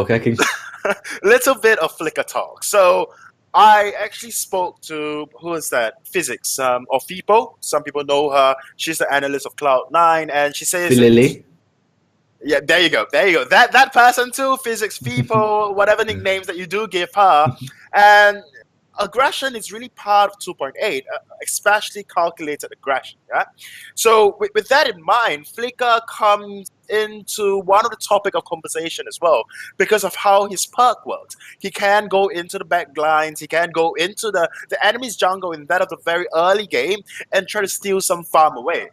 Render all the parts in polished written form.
Okay. Little bit of Flickr talk. So I actually spoke to, who is that? Physics, or FIPO. Some people know her. She's the analyst of Cloud9, and she says, Lily. yeah, there you go. That person too, Physics, FIPO, whatever nicknames that you do give her, and aggression is really part of 2.8, especially calculated aggression. Yeah. So with that in mind, Flickr comes into one of the topic of conversation as well because of how his perk works. He can go into the back lines, he can go into the enemy's jungle in that of the very early game and try to steal some farm away.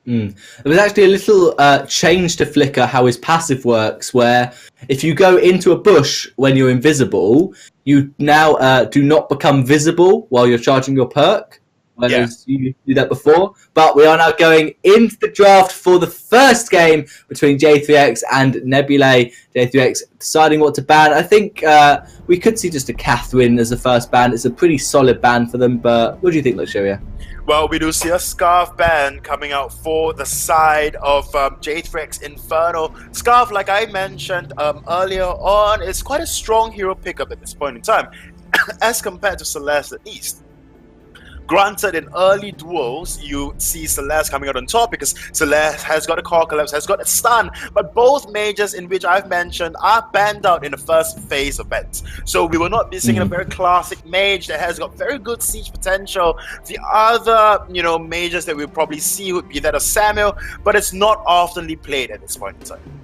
There was actually a little change to Flickr how his passive works, where if you go into a bush when you're invisible, you now do not become visible while you're charging your perk, whereas you did that before. But we are now going into the draft for the first game between J3X and Nebulae. J3X deciding what to ban. I think we could see just a Catherine as the first ban. It's a pretty solid ban for them, but what do you think, Luxuria? Well, we do see a Scarf ban coming out for the side of J3X Inferno. Scarf, like I mentioned earlier on, is quite a strong hero pickup at this point in time, as compared to Celeste at least. Granted, in early duels, you see Celeste coming out on top because Celeste has got a core collapse, has got a stun, but both mages in which I've mentioned are banned out in the first phase of bans. So we will not be seeing a very classic mage that has got very good siege potential. The other, mages that we'll probably see would be that of Samuel, but it's not oftenly played at this point in time.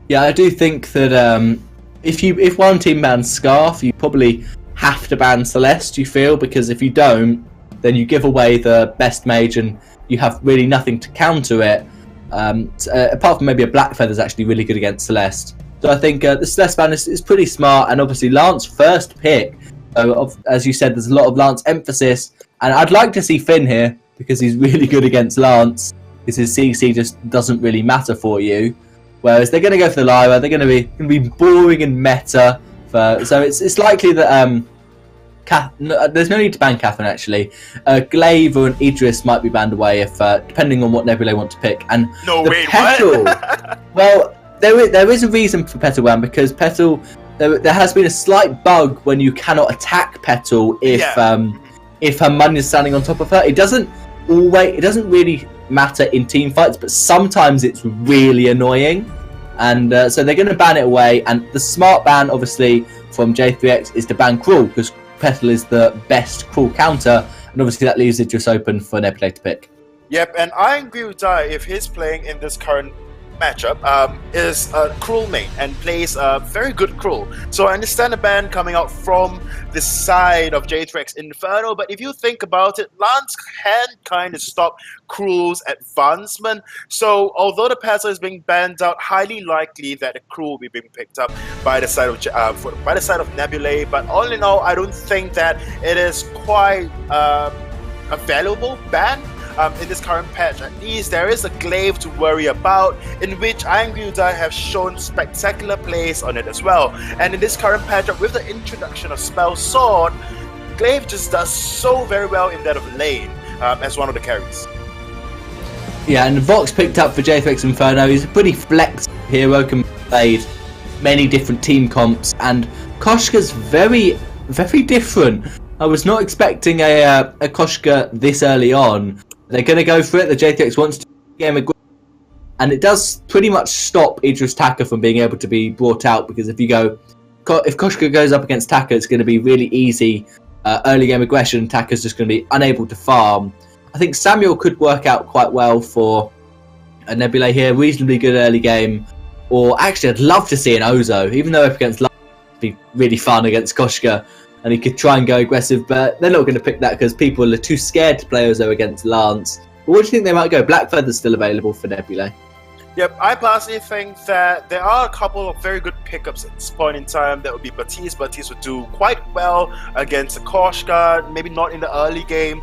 Yeah, I do think that if one team bans Scarf, you probably have to ban Celeste, you feel, because if you don't, then you give away the best mage and you have really nothing to counter it. Apart from maybe a Black Feather's actually really good against Celeste. So I think the Celeste ban is pretty smart, and obviously Lance first pick. So as you said, there's a lot of Lance emphasis, and I'd like to see Finn here because he's really good against Lance, because his CC just doesn't really matter for you. Whereas they're going to go for the Lyra, they're going to be boring and meta. So it's likely that there's no need to ban Catherine actually. Glaive or an Idris might be banned away if depending on what Nebulae want to pick. And Petal, well, there is a reason for Petal ban, because Petal there has been a slight bug when you cannot attack Petal if her money is standing on top of her. It doesn't really matter in team fights, but sometimes it's really annoying. And so they're going to ban it away. And the smart ban, obviously, from J3X is to ban Cruel, because Petal is the best Cruel counter, and obviously that leaves it just open for Nebulae to pick. Yep, and I agree with Dai if he's playing in this current matchup is a Cruel main and plays a very good Cruel. So I understand the ban coming out from the side of J3X Inferno, but if you think about it, Lance can kind of stop Cruel's advancement. So although the Petal is being banned out, highly likely that the Cruel will be being picked up by the side of Nebulae. But all in all, I don't think that it is quite a valuable ban. In this current patch, at least there is a Glaive to worry about, in which Angry Udai have shown spectacular plays on it as well. And in this current patch, with the introduction of Spell Sword, Glaive just does so very well in that of lane as one of the carries. Yeah, and Vox picked up for J3X Inferno. He's a pretty flex hero, can play many different team comps, and Koshka's very, very different. I was not expecting a Koshka this early on. They're going to go for it. The J3X wants to game aggressive, and it does pretty much stop Idris Taka from being able to be brought out, because if Koshka goes up against Taka, it's going to be really easy early game aggression. Taka's just going to be unable to farm. I think Samuel could work out quite well for a Nebulae here. Reasonably good early game. Or actually, I'd love to see an Ozo, even though up against Lance, it'd be really fun against Koshka. And he could try and go aggressive, but they're not going to pick that because people are too scared to play Ozo against Lance. But what do you think they might go? Black Feather's still available for Nebulae. Yep, I personally think that there are a couple of very good pickups at this point in time. That would be Batiste. Batiste would do quite well against a Koshka, maybe not in the early game.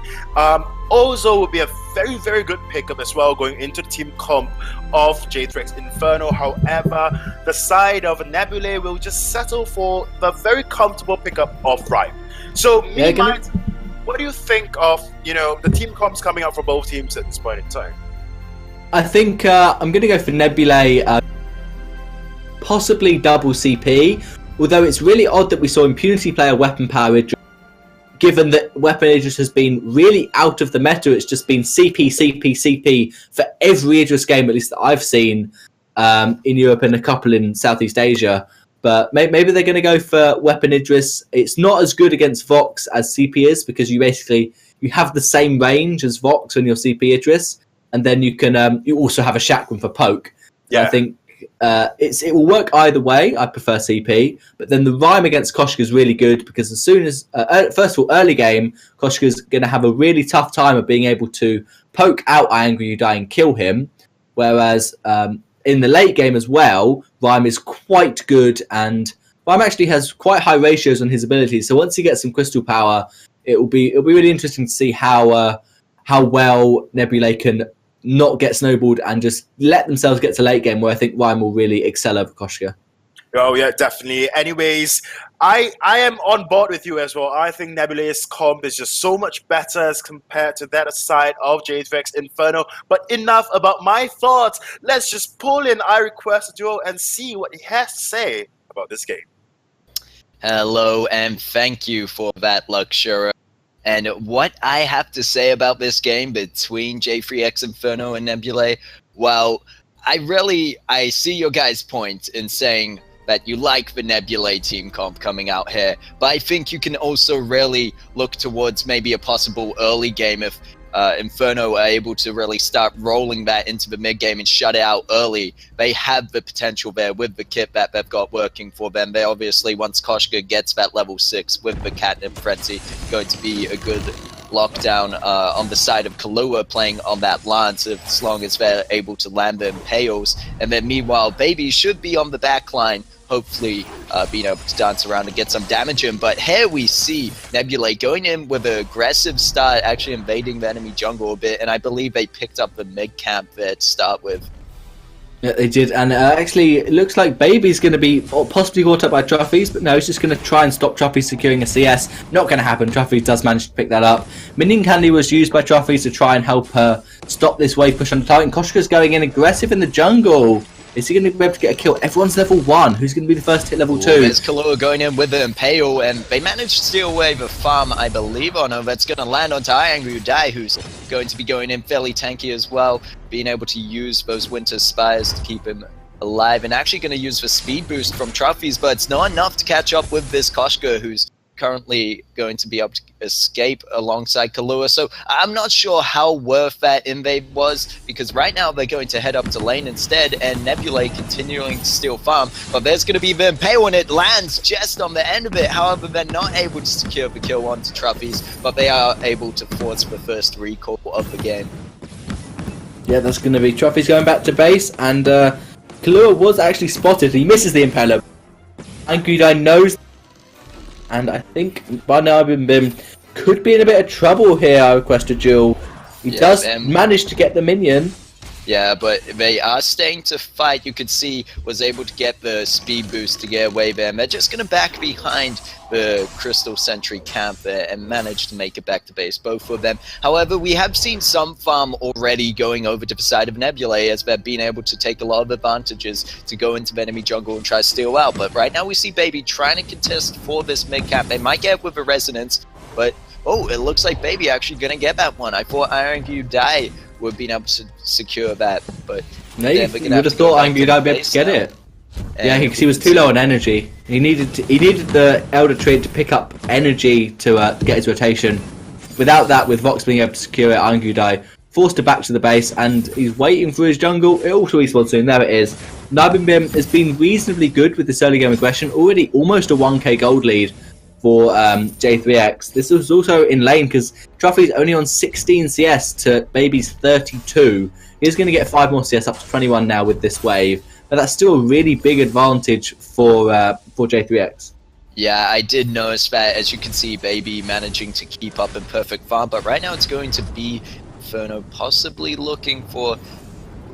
Ozo would be a very, very good pickup as well going into the team comp of J3X Inferno. However, the side of Nebulae will just settle for the very comfortable pickup of Ripe. So, what do you think of the team comps coming out for both teams at this point in time? I think I'm going to go for Nebulae. possibly double CP. Although it's really odd that we saw Impunity play a weapon power Idris, given that weapon Idris has been really out of the meta. It's just been CP, CP, CP for every Idris game, at least that I've seen in Europe and a couple in Southeast Asia. But maybe they're going to go for weapon Idris. It's not as good against Vox as CP is, because you have the same range as Vox on your CP Idris, and then you can you also have a Chakram for poke. Yeah. I think it will work either way. I prefer CP, but then the rhyme against Koshka is really good, because as soon as first of all, early game, Koshka's going to have a really tough time of being able to poke out I Angry You Die and kill him, whereas in the late game as well, Rhyme is quite good, and Rhyme actually has quite high ratios on his abilities. So once he gets some crystal power, it'll be really interesting to see how well Nebulae can not get snowballed and just let themselves get to late game, where I think Rhyme will really excel over Koshka. Oh yeah, definitely. Anyways, I am on board with you as well. I think Nebulae's comp is just so much better as compared to that side of J3X Inferno. But enough about my thoughts. Let's just pull in I Request a Duo and see what he has to say about this game. Hello, and thank you for that, Luxura. And what I have to say about this game between J3X Inferno and Nebulae, well, I see your guys' point in saying that you like the Nebulae team comp coming out here, but I think you can also really look towards maybe a possible early game if Inferno are able to really start rolling that into the mid game and shut it out early. They have the potential there with the kit that they've got working for them. They obviously, once Koshka gets that level 6 with the Catnip Frenzy, going to be a good lockdown on the side of Kahlua playing on that lance, as long as they're able to land the Impales. And then meanwhile, Baby should be on the back line, hopefully being able to dance around and get some damage in. But here we see Nebulae going in with an aggressive start, actually invading the enemy jungle a bit, and I believe they picked up the mid camp there to start with. Yeah, they did, and actually it looks like Baby's going to be possibly caught up by Truffy's, but no, he's just going to try and stop Truffy securing a CS. Not going to happen. Truffy does manage to pick that up. Minion Candy was used by Truffy to try and help her stop this wave push on the target, and Koshka's going in aggressive in the jungle. Is he going to be able to get a kill? Everyone's level 1. Who's going to be the first to hit level 2? There's Kahlua going in with the Impale, and they managed to steal away the farm, I believe, on her. That's going to land onto I Angry You Die, who's going to be going in fairly tanky as well, being able to use those Winter Spires to keep him alive, and actually going to use the speed boost from Trophies, but it's not enough to catch up with this Koshka, who's currently going to be able to escape alongside Kahlua. So I'm not sure how worth that invade was, because right now they're going to head up to lane instead, and Nebulae continuing to steal farm. But there's going to be the Impale, and it lands just on the end of it. However, they're not able to secure the kill onto Trophies, but they are able to force the first recall of the game. Yeah, that's going to be Trophies going back to base, and Kahlua was actually spotted. He misses the Impaler. Angry Die knows. And I think Barnabin Bim could be in a bit of trouble here, I Request a Duel. He does manage to get the minion. Yeah, but they are staying to fight. You could see was able to get the speed boost to get away there. And they're just going to back behind the Crystal Sentry camp there and manage to make it back to base, both of them. However, we have seen some farm already going over to the side of Nebulae, as they're being able to take a lot of advantages to go into the enemy jungle and try to steal out. But right now we see Baby trying to contest for this mid cap. They might get with a Resonance, but oh, it looks like Baby actually going to get that one. I thought Iron You Die would be able to secure that, but no, you would have thought Angry I'd be able to get it. Yeah, because he was too low on energy. He needed the Elder Trait to pick up energy to get his rotation. Without that, with Vox being able to secure it, Angry Die forced to back to the base, and he's waiting for his jungle. It also respawns soon. There it is. Nabin Bim has been reasonably good with this early game aggression. Already almost a 1k gold lead for J3X. This was also in lane, because Trophy's only on 16 CS to Baby's 32. He's going to get 5 more CS up to 21 now with this wave, but that's still a really big advantage for J3X. Yeah, I did notice that. As you can see, Baby managing to keep up in perfect farm, but right now it's going to be Inferno possibly looking for,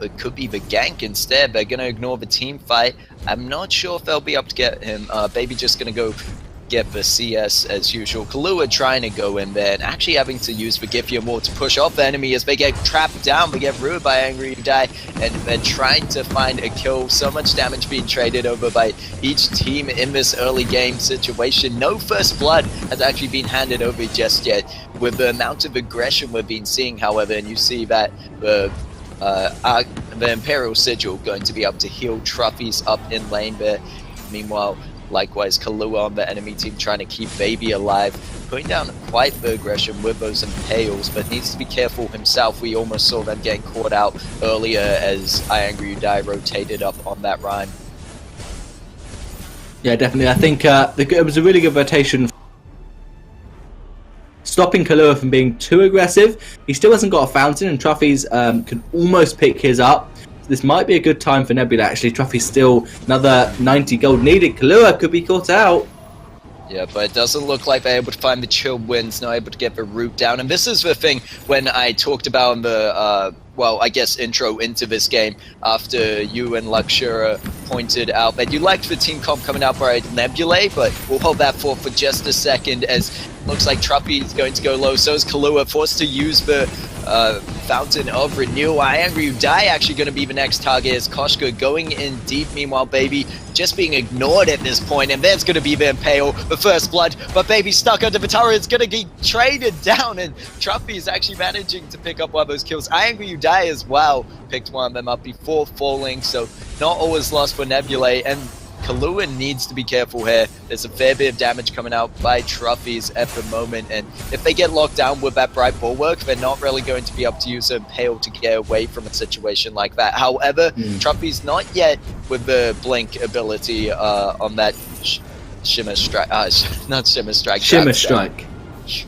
it could be the gank instead. They're going to ignore the team fight. I'm not sure if they'll be able to get him. Baby just going to go get the CS as usual. Kahlua trying to go in there and actually having to use the Giphy more to push off the enemy as they get trapped down, they get ruined by Angry You Die, and they're trying to find a kill. So much damage being traded over by each team in this early game situation. No first blood has actually been handed over just yet. With the amount of aggression we've been seeing, however, and you see that the Imperial Sigil going to be up to heal Truffy's up in lane there. Meanwhile, likewise, Kahlua on the enemy team trying to keep Baby alive, putting down quite the aggression with those Impales, but needs to be careful himself. We almost saw them getting caught out earlier as I Angry You Die rotated up on that Rhyme. Yeah, definitely. I think it was a really good rotation, stopping Kahlua from being too aggressive. He still hasn't got a fountain, and Truffy's can almost pick his up. This might be a good time for Nebulae, actually. Truffy's still another 90 gold needed. Kahlua could be caught out. Yeah, but it doesn't look like they're able to find the chill wins, not able to get the root down. And this is the thing when I talked about in the, well, I guess intro into this game, after you and Luxura pointed out that you liked the team comp coming out by Nebulae, but we'll hold that for just a second, as it looks like Truffy is going to go low. So is Kahlua, forced to use the Fountain of Renewal. I Angry You Die actually going to be the next target, as Koshka going in deep. Meanwhile, Baby just being ignored at this point, and there's going to be the Impale, the first blood, but Baby stuck under the turret. It's going to get traded down, and Truffy is actually managing to pick up one of those kills. I Angry You Die as well picked one of them up before falling, so not always lost for Nebulae, and Kahlua needs to be careful here. There's a fair bit of damage coming out by Truffy's at the moment, and if they get locked down with that Bright Bulwark, they're not really going to be able to use an Impale to get away from a situation like that. However, Truffy's not yet with the Blink ability on that Shimmer Strike. Not Shimmer Strike. Shimmer Strike.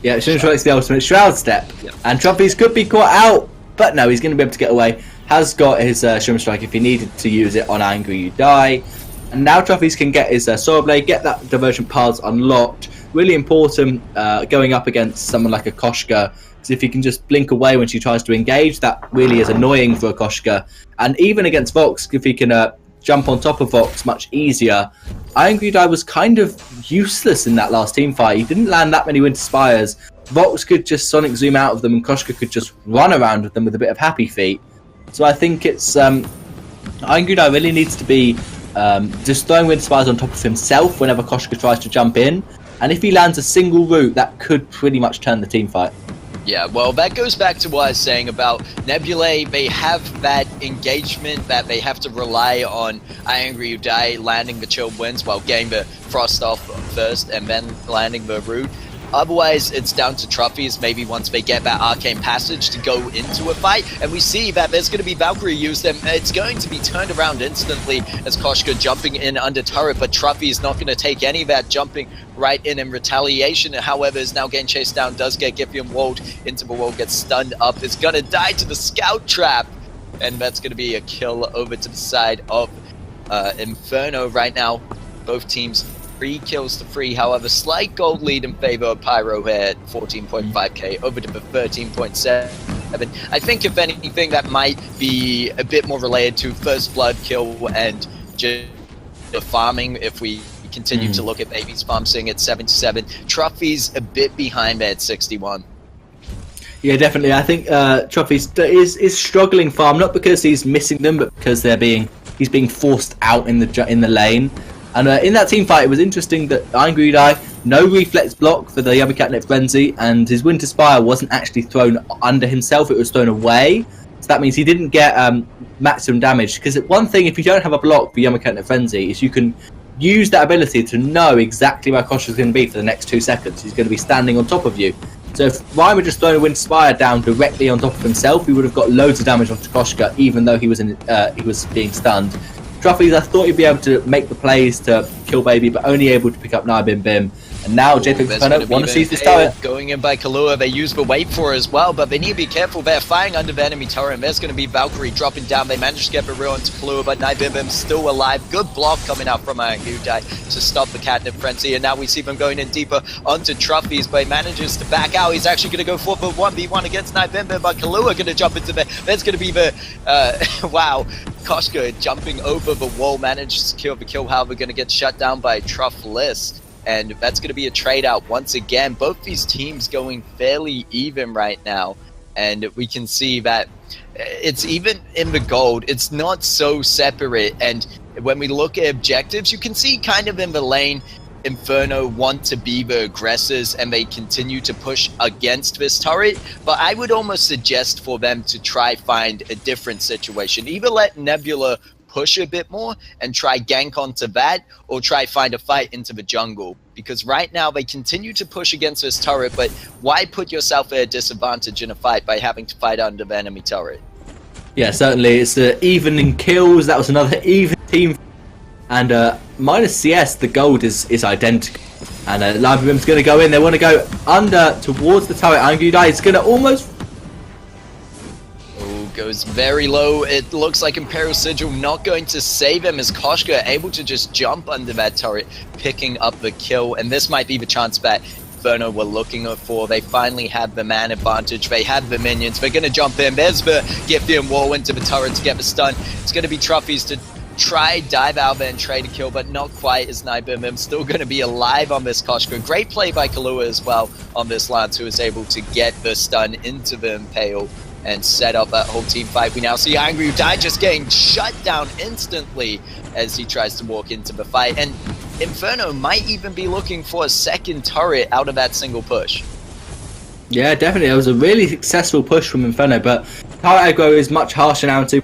Yeah, Shimmer Strike's the ultimate Shroud Step. Yep. And Truffy's could be caught out, but no, he's going to be able to get away. Has got his Shimmer Strike if he needed to use it on Angry You Die. And now Truffy's can get his Sword Blade, get that diversion paths unlocked. Really important going up against someone like a Koshka, because if he can just blink away when she tries to engage, that really is annoying for a Koshka. And even against Vox, if he can jump on top of Vox much easier. Angry You Die was kind of useless in that last team fight. He didn't land that many Winter Spires. Vox could just Sonic Zoom out of them, and Koshka could just run around with them with a bit of happy feet. So I think it's Angry You Die really needs to be just throwing Winter Spires on top of himself whenever Koshka tries to jump in, and if he lands a single root, that could pretty much turn the team fight. Yeah, well, that goes back to what I was saying about Nebulae. They have that engagement that they have to rely on I Angry You Die landing the chill wins while getting the Frost off first and then landing the root. Otherwise, it's down to Truffy's, maybe once they get that Arcane Passage, to go into a fight. And we see that there's going to be Valkyrie used, and it's going to be turned around instantly as Koshka jumping in under turret, but Truffy's not going to take any of that jumping right in retaliation. However, is now getting chased down, does get Giphy walled into the wall, gets stunned up, is going to die to the Scout Trap. And that's going to be a kill over to the side of Inferno right now. Both teams 3 kills to 3, however, slight gold lead in favor of Pyro here at 14.5k over to the 13.7. I think if anything that might be a bit more related to first blood kill and just the farming if we continue to look at Baby's farm sitting at 77. Truffy's a bit behind there at 61. Yeah, definitely. I think Truffy's is struggling farm, not because he's missing them, but because he's being forced out in the lane. And in that team fight, it was interesting that Angry You Die, no reflex block for the Yummy Catnip Frenzy, and his Winter Spire wasn't actually thrown under himself, it was thrown away. So that means he didn't get maximum damage. Because one thing, if you don't have a block for Yummy Catnip Frenzy, is you can use that ability to know exactly where Koshka's going to be for the next 2 seconds. He's going to be standing on top of you. So if Ryan had just thrown a Winter Spire down directly on top of himself, he would have got loads of damage onto Koshka, even though he was being stunned. Truffy's, I thought he'd be able to make the plays to kill Baby, but only able to pick up Bim Bim. And now J3X want to seize this turret. Going in by Kahlua, they use the wait for as well, but they need to be careful. They're firing under the enemy turret, and there's going to be Valkyrie dropping down. They managed to get the real into Kahlua, but Bim Bim's still alive. Good block coming out from Angry You Die to stop the Catnip Frenzy, and now we see them going in deeper onto Truffy's, but he manages to back out. He's actually going to go for the 1v1 against Bim Bim, but Kahlua going to jump into there. There's going to be the, wow, Koshka jumping over the wall, managed to secure the kill, however, going to get shut down by Truffless. and that's going to be a trade out once again. Both these teams going fairly even right now, and we can see that it's even in the gold. It's not so separate, and when we look at objectives, you can see kind of in the lane, Inferno want to be the aggressors and they continue to push against this turret, but I would almost suggest for them to try find a different situation. Either let Nebula push a bit more and try gank onto that, or try find a fight into the jungle, because right now they continue to push against this turret, but why put yourself at a disadvantage in a fight by having to fight under the enemy turret? Yeah, certainly. It's even in kills. That was another even team. And minus CS, the gold is identical. And Livebeam's going to go in. They want to go under towards the turret. Angry Die is going to almost... Oh, goes very low. It looks like Imperial Sigil not going to save him, as Koshka able to just jump under that turret, picking up the kill. And this might be the chance that Inferno were looking for. They finally have the man advantage. They have the minions. They're going to jump in. There's the Githian wall into the turret to get the stun. It's going to be Truffy's to try dive out there and trade a kill, but not quite as Nebulae. Still going to be alive on this Koshka. Great play by Kahlua as well on this Lance, who is able to get the stun into the Impale and set up that whole team fight. We now see Angry Who Died just getting shut down instantly as he tries to walk into the fight. And Inferno might even be looking for a second turret out of that single push. Yeah, definitely. It was a really successful push from Inferno, but turret aggro is much harsher now too.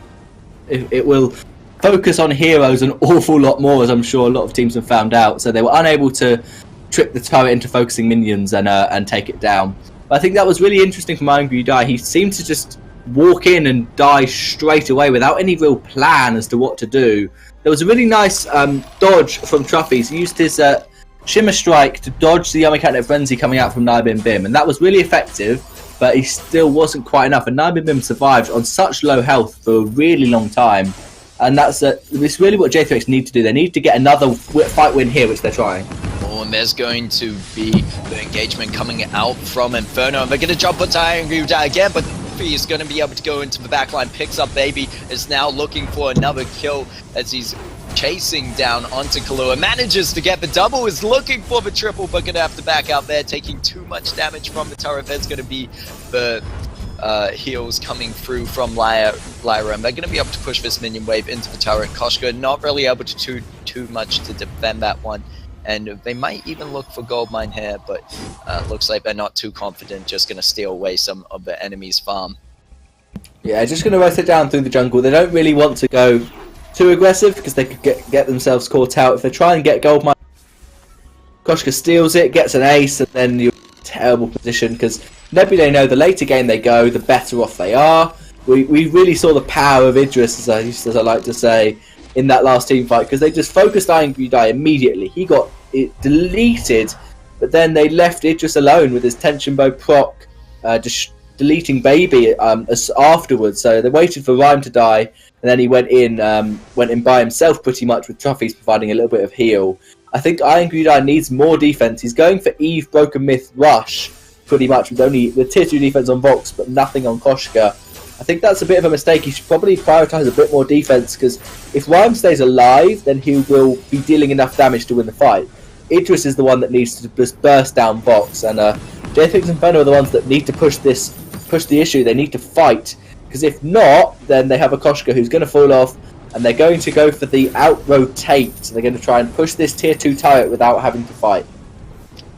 It will focus on heroes an awful lot more, as I'm sure a lot of teams have found out. So they were unable to trick the turret into focusing minions and take it down. But I think that was really interesting from Angry Die. He seemed to just walk in and die straight away without any real plan as to what to do. There was a really nice dodge from Truffy's. He used his Shimmer Strike to dodge the Yummy Frenzy coming out from Nebulae, and that was really effective, but he still wasn't quite enough. And Nebulae survived on such low health for a really long time. And that's it's really what J3X need to do. They need to get another fight win here, which they're trying. Oh, and there's going to be the engagement coming out from Inferno, and they're going to jump onto Angry Who Die again, but he is going to be able to go into the backline, picks up Baby, is now looking for another kill as he's chasing down onto Kahlua, manages to get the double, is looking for the triple, but going to have to back out there, taking too much damage from the turret. There's going to be the heals coming through from Lyra, and they're going to be able to push this minion wave into the turret. Koshka not really able to do too much to defend that one, and they might even look for gold mine here, but looks like they're not too confident, just going to steal away some of the enemy's farm. Yeah, just going to rotate down through the jungle. They don't really want to go too aggressive because they could get themselves caught out. If they try and get gold mine, Koshka steals it, gets an ace, and then you're in a terrible position because Nebulae know the later game they go, the better off they are. We really saw the power of Idris, as I like to say, in that last team fight, because they just focused Angry Die immediately. He got it deleted, but then they left Idris alone with his tension bow proc, just deleting Baby afterwards. So they waited for Rhyme to die, and then he went in by himself pretty much, with Truffy's providing a little bit of heal. I think Angry Die needs more defense. He's going for Eve, Broken Myth, Rush, pretty much, with only the tier 2 defense on Vox, but nothing on Koshka. I think that's a bit of a mistake. He should probably prioritise a bit more defense, because if Rhyme stays alive, then he will be dealing enough damage to win the fight. Idris is the one that needs to just burst down Vox, and J3X and Inferno are the ones that need to push the issue. They need to fight, because if not, then they have a Koshka who's going to fall off, and they're going to go for the out-rotate. So they're going to try and push this tier 2 turret without having to fight.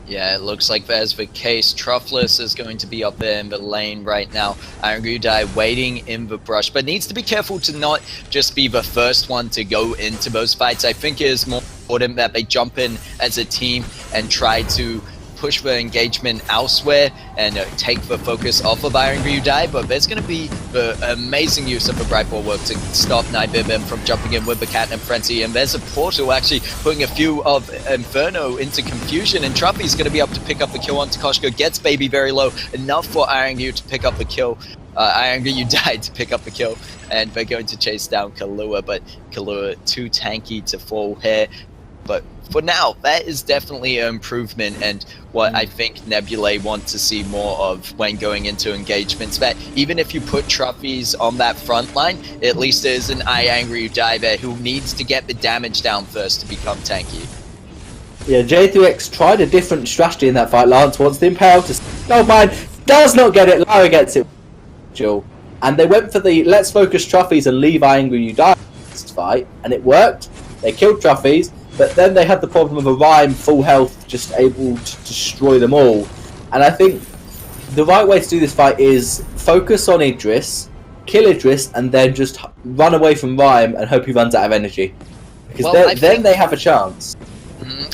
Yeah, it looks like there's the case. Truffless is going to be up there in the lane right now. Angry Who Die waiting in the brush, but needs to be careful to not just be the first one to go into those fights. I think it is more important that they jump in as a team and try to push the engagement elsewhere and take the focus off of Angry Who Die, but there's going to be the amazing use of the Brightball work to stop Nebulae from jumping in with the Catnip Frenzy, and there's a portal actually putting a few of Inferno into confusion, and Truffy's going to be able to pick up the kill onto Koshka, gets Baby very low, enough for Angry to pick up the kill. Angry Who Died to pick up the kill, and they're going to chase down Kahlua, but Kahlua too tanky to fall here. But for now, that is definitely an improvement, and what I think Nebulae want to see more of when going into engagements. That even if you put Truffy's on that front line, at least there's an Angry Who Die there who needs to get the damage down first to become tanky. Yeah, J3X tried a different strategy in that fight. Lance wants the Impale to gold mine, does not get it, Lara gets it. And they went for the let's focus Trophies and leave Angry You Die fight, and it worked. They killed Trophies, but then they had the problem of a Rhyme full health just able to destroy them all. And I think the right way to do this fight is focus on Idris, kill Idris, and then just run away from Rhyme and hope he runs out of energy. Because then they have a chance.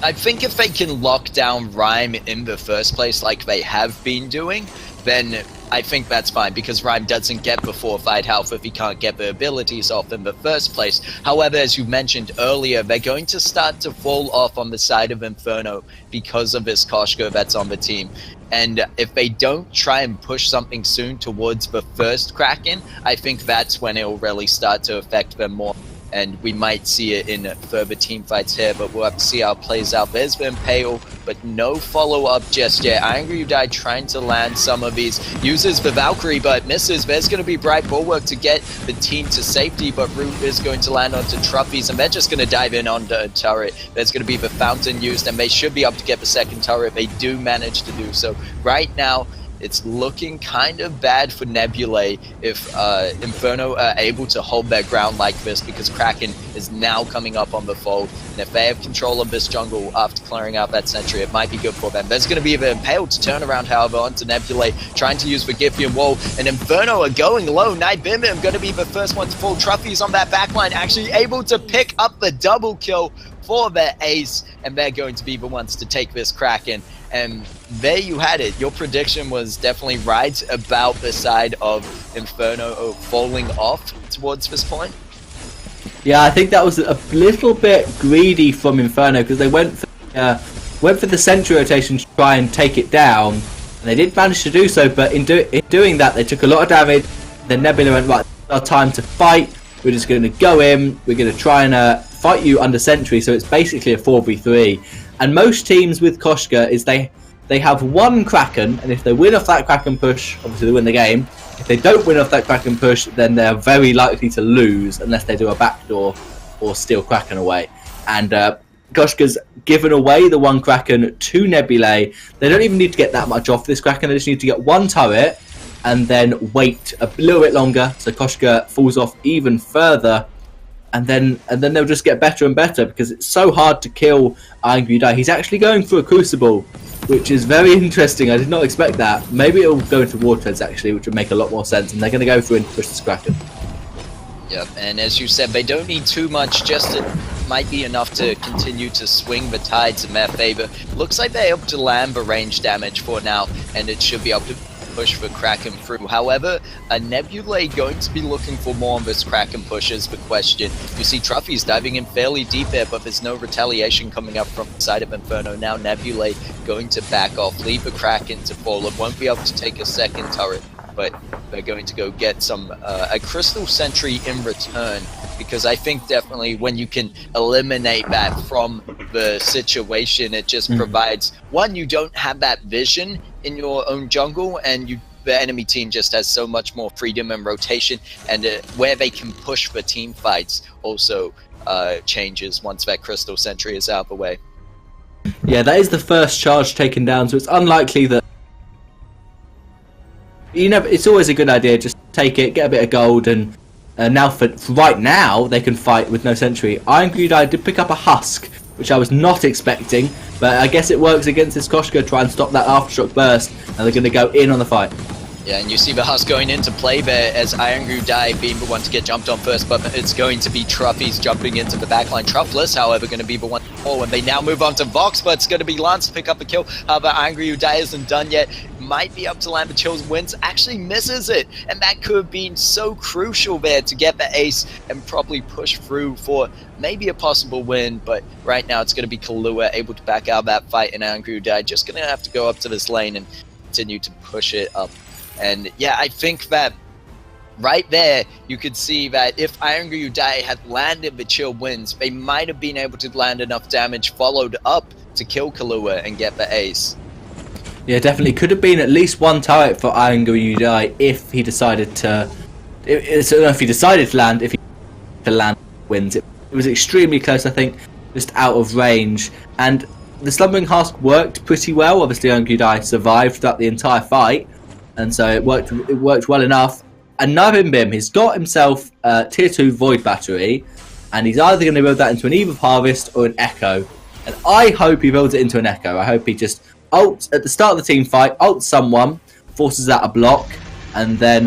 I think if they can lock down Rhyme in the first place like they have been doing, then I think that's fine, because Rhyme doesn't get the fortified health if he can't get the abilities off in the first place. However, as you mentioned earlier, they're going to start to fall off on the side of Inferno because of this Koshka that's on the team. And if they don't try and push something soon towards the first Kraken, I think that's when it will really start to affect them more. And we might see it in further team fights here, but we'll have to see how it plays out. There's been Impale, but no follow-up just yet. Angry You Die trying to land some of these. Uses the Valkyrie, but misses. There's going to be Bright Bulwark to get the team to safety, but Root is going to land onto Trophies, and they're just going to dive in onto a turret. There's going to be the Fountain used, and they should be able to get the second turret. They do manage to do so. Right now, it's looking kind of bad for Nebulae if Inferno are able to hold their ground like this, because Kraken is now coming up on the fold. And if they have control of this jungle after clearing out that sentry, it might be good for them. There's going to be the Impale to turn around, however, onto Nebulae, trying to use the Giphian wall. And Inferno are going low. Night Bimim going to be the first one to fall. Trophies on that backline, actually able to pick up the double kill for their ace, and they're going to be the ones to take this Kraken. And there you had it. Your prediction was definitely right about the side of Inferno falling off towards this point. Yeah, I think that was a little bit greedy from Inferno, because they went for the sentry rotation to try and take it down, and they did manage to do so. But in doing that, they took a lot of damage. Then Nebula went, right, it's our time to fight. We're just going to go in. We're going to try and fight you under sentry. So it's basically a 4v3. And most teams with Koshka is they have one Kraken, and if they win off that Kraken push, obviously they win the game. If they don't win off that Kraken push, then they're very likely to lose unless they do a backdoor or steal Kraken away. And Koshka's given away the one Kraken to Nebulae. They don't even need to get that much off this Kraken. They just need to get one turret and then wait a little bit longer so Koshka falls off even further. And then they'll just get better and better, because it's so hard to kill Angry You Die. He's actually going for a Crucible, which is very interesting. I did not expect that. Maybe it'll go into War Treads, actually, which would make a lot more sense. And they're going to go through and push the Kraken. Yep, and as you said, they don't need too much. Just it might be enough to continue to swing the tides in their favor. Looks like they're able to land the range damage for now, and it should be able to push for Kraken through. However, a Nebulae going to be looking for more on this Kraken push is the question. You see Trophies diving in fairly deep there, but there's no retaliation coming up from the side of Inferno. Now Nebulae going to back off, leave the Kraken to fall. It won't be able to take a second turret, but they're going to go get some a Crystal Sentry in return, because I think definitely when you can eliminate that from the situation, it just provides, one, you don't have that vision in your own jungle, and the enemy team just has so much more freedom and rotation, and where they can push for team fights also changes once that Crystal Sentry is out of the way. Yeah, that is the first charge taken down, so it's unlikely that it's always a good idea, just take it, get a bit of gold, and now for right now they can fight with no sentry. Angry You Die did pick up a husk, which I was not expecting, but I guess it works against this Koshka. Try and stop that aftershock burst, and they're going to go in on the fight. Yeah, and you see the husk going into play there as Angry You Die being the one to get jumped on first, but it's going to be Trophies jumping into the backline. Truffless, however, going to be the one to fall when they now move on to Vox, but it's going to be Lance to pick up the kill. However, Angry You Die isn't done yet. Might be up to land the chills, wins, actually misses it, and that could have been so crucial there to get the ace and probably push through for maybe a possible win. But right now it's going to be Kahlua able to back out that fight, and Angry You Die just going to have to go up to this lane and continue to push it up. And yeah, I think that right there, you could see that if Angry You Die had landed the chill wins, they might have been able to land enough damage followed up to kill Kahlua and get the ace. Yeah, definitely. Could have been at least one turret for Angry You Die if he decided to... I don't know if he decided to land, if he to land wins. It was extremely close, I think, just out of range. And the Slumbering Husk worked pretty well. Obviously, Angudai survived throughout the entire fight, and so it worked well enough. And Nabimbim, he's got himself tier 2 Void Battery, and he's either going to build that into an Eve of Harvest or an Echo. And I hope he builds it into an Echo. I hope he just ults at the start of the team fight, ults someone, forces out a block, and then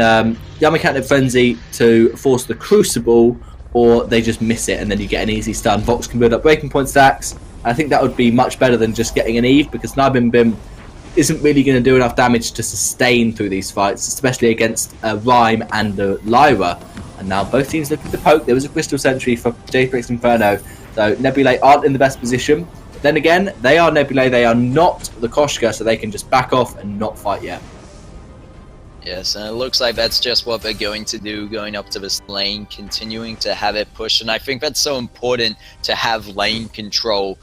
Yamacatnip Frenzy to force the Crucible, or they just miss it, and then you get an easy stun. Vox can build up breaking point stacks. I think that would be much better than just getting an Eve, because Nabimbim isn't really going to do enough damage to sustain through these fights, especially against a Rhyme and a Lyra. And now both teams looking to poke. There was a Crystal Sentry for J3X Inferno, so Nebulae aren't in the best position. But then again, they are Nebulae, they are not the Koshka, so they can just back off and not fight yet. Yes, and it looks like that's just what they're going to do, going up to this lane, continuing to have it push. And I think that's so important to have lane control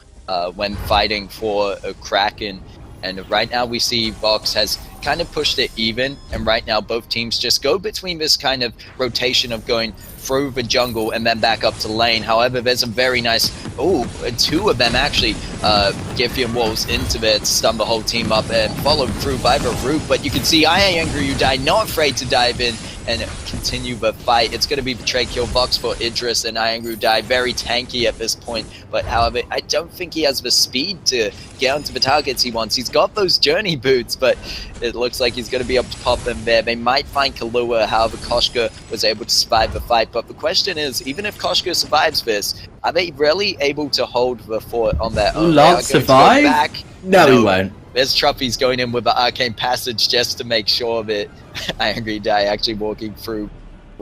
when fighting for a Kraken. And right now we see Vox has kind of pushed it even, and right now both teams just go between this kind of rotation of going through the jungle and then back up to lane. However, there's a very nice, two of them actually, Giphian Wolves into there to stun the whole team up and followed through by the root. But you can see Angryudai not afraid to dive in and continue the fight. It's going to be the trade kill. Vox for Idris, and Angryudai very tanky at this point. But however, I don't think he has the speed to get onto the targets he wants. He's got those journey boots, but it looks like he's going to be able to pop them there. They might find Kahlua. However, Koshka was able to survive the fight. But the question is, even if Koshka survives this, are they really able to hold the fort on their own? Will survive? No, he won't. There's Truffy's going in with the Arcane Passage just to make sure that Angryudai actually walking through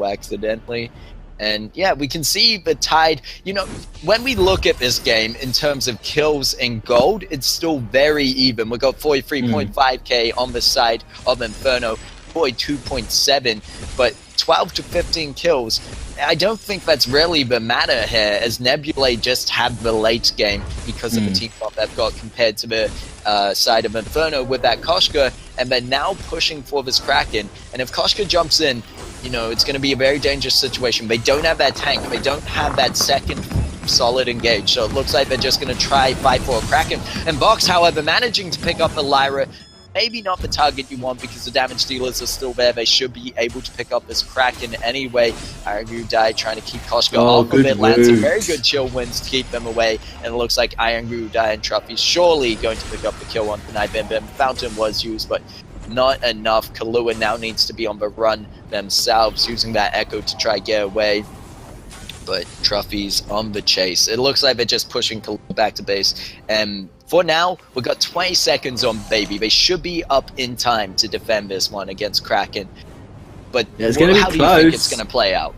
accidentally. And yeah, we can see the tide. You know, when we look at this game in terms of kills and gold, it's still very even. We got 43.5k on the side of Inferno, 42.7, but 12 to 15 kills. I don't think that's really the matter here, as Nebulae just had the late game because of the team buff they've got compared to the side of Inferno with that Koshka, and they're now pushing for this Kraken. And if Koshka jumps in, you know, it's going to be a very dangerous situation. They don't have that tank. They don't have that second solid engage. So it looks like they're just going to try fight for a Kraken. And Vox, however, managing to pick up the Lyra. Maybe not the target you want because the damage dealers are still there. They should be able to pick up this Kraken anyway. Angryudai trying to keep Koshka off of it. Lands a very good chill wins to keep them away. And it looks like Angryudai and Truffy surely going to pick up the kill on Nabimbim. Fountain was used, but not enough. Kahlua now needs to be on the run themselves, using that Echo to try get away. But Truffy's on the chase. It looks like they're just pushing Kahlua back to base. And for now, we've got 20 seconds on Baby. They should be up in time to defend this one against Kraken. But yeah, it's gonna be how close. Do you think it's going to play out?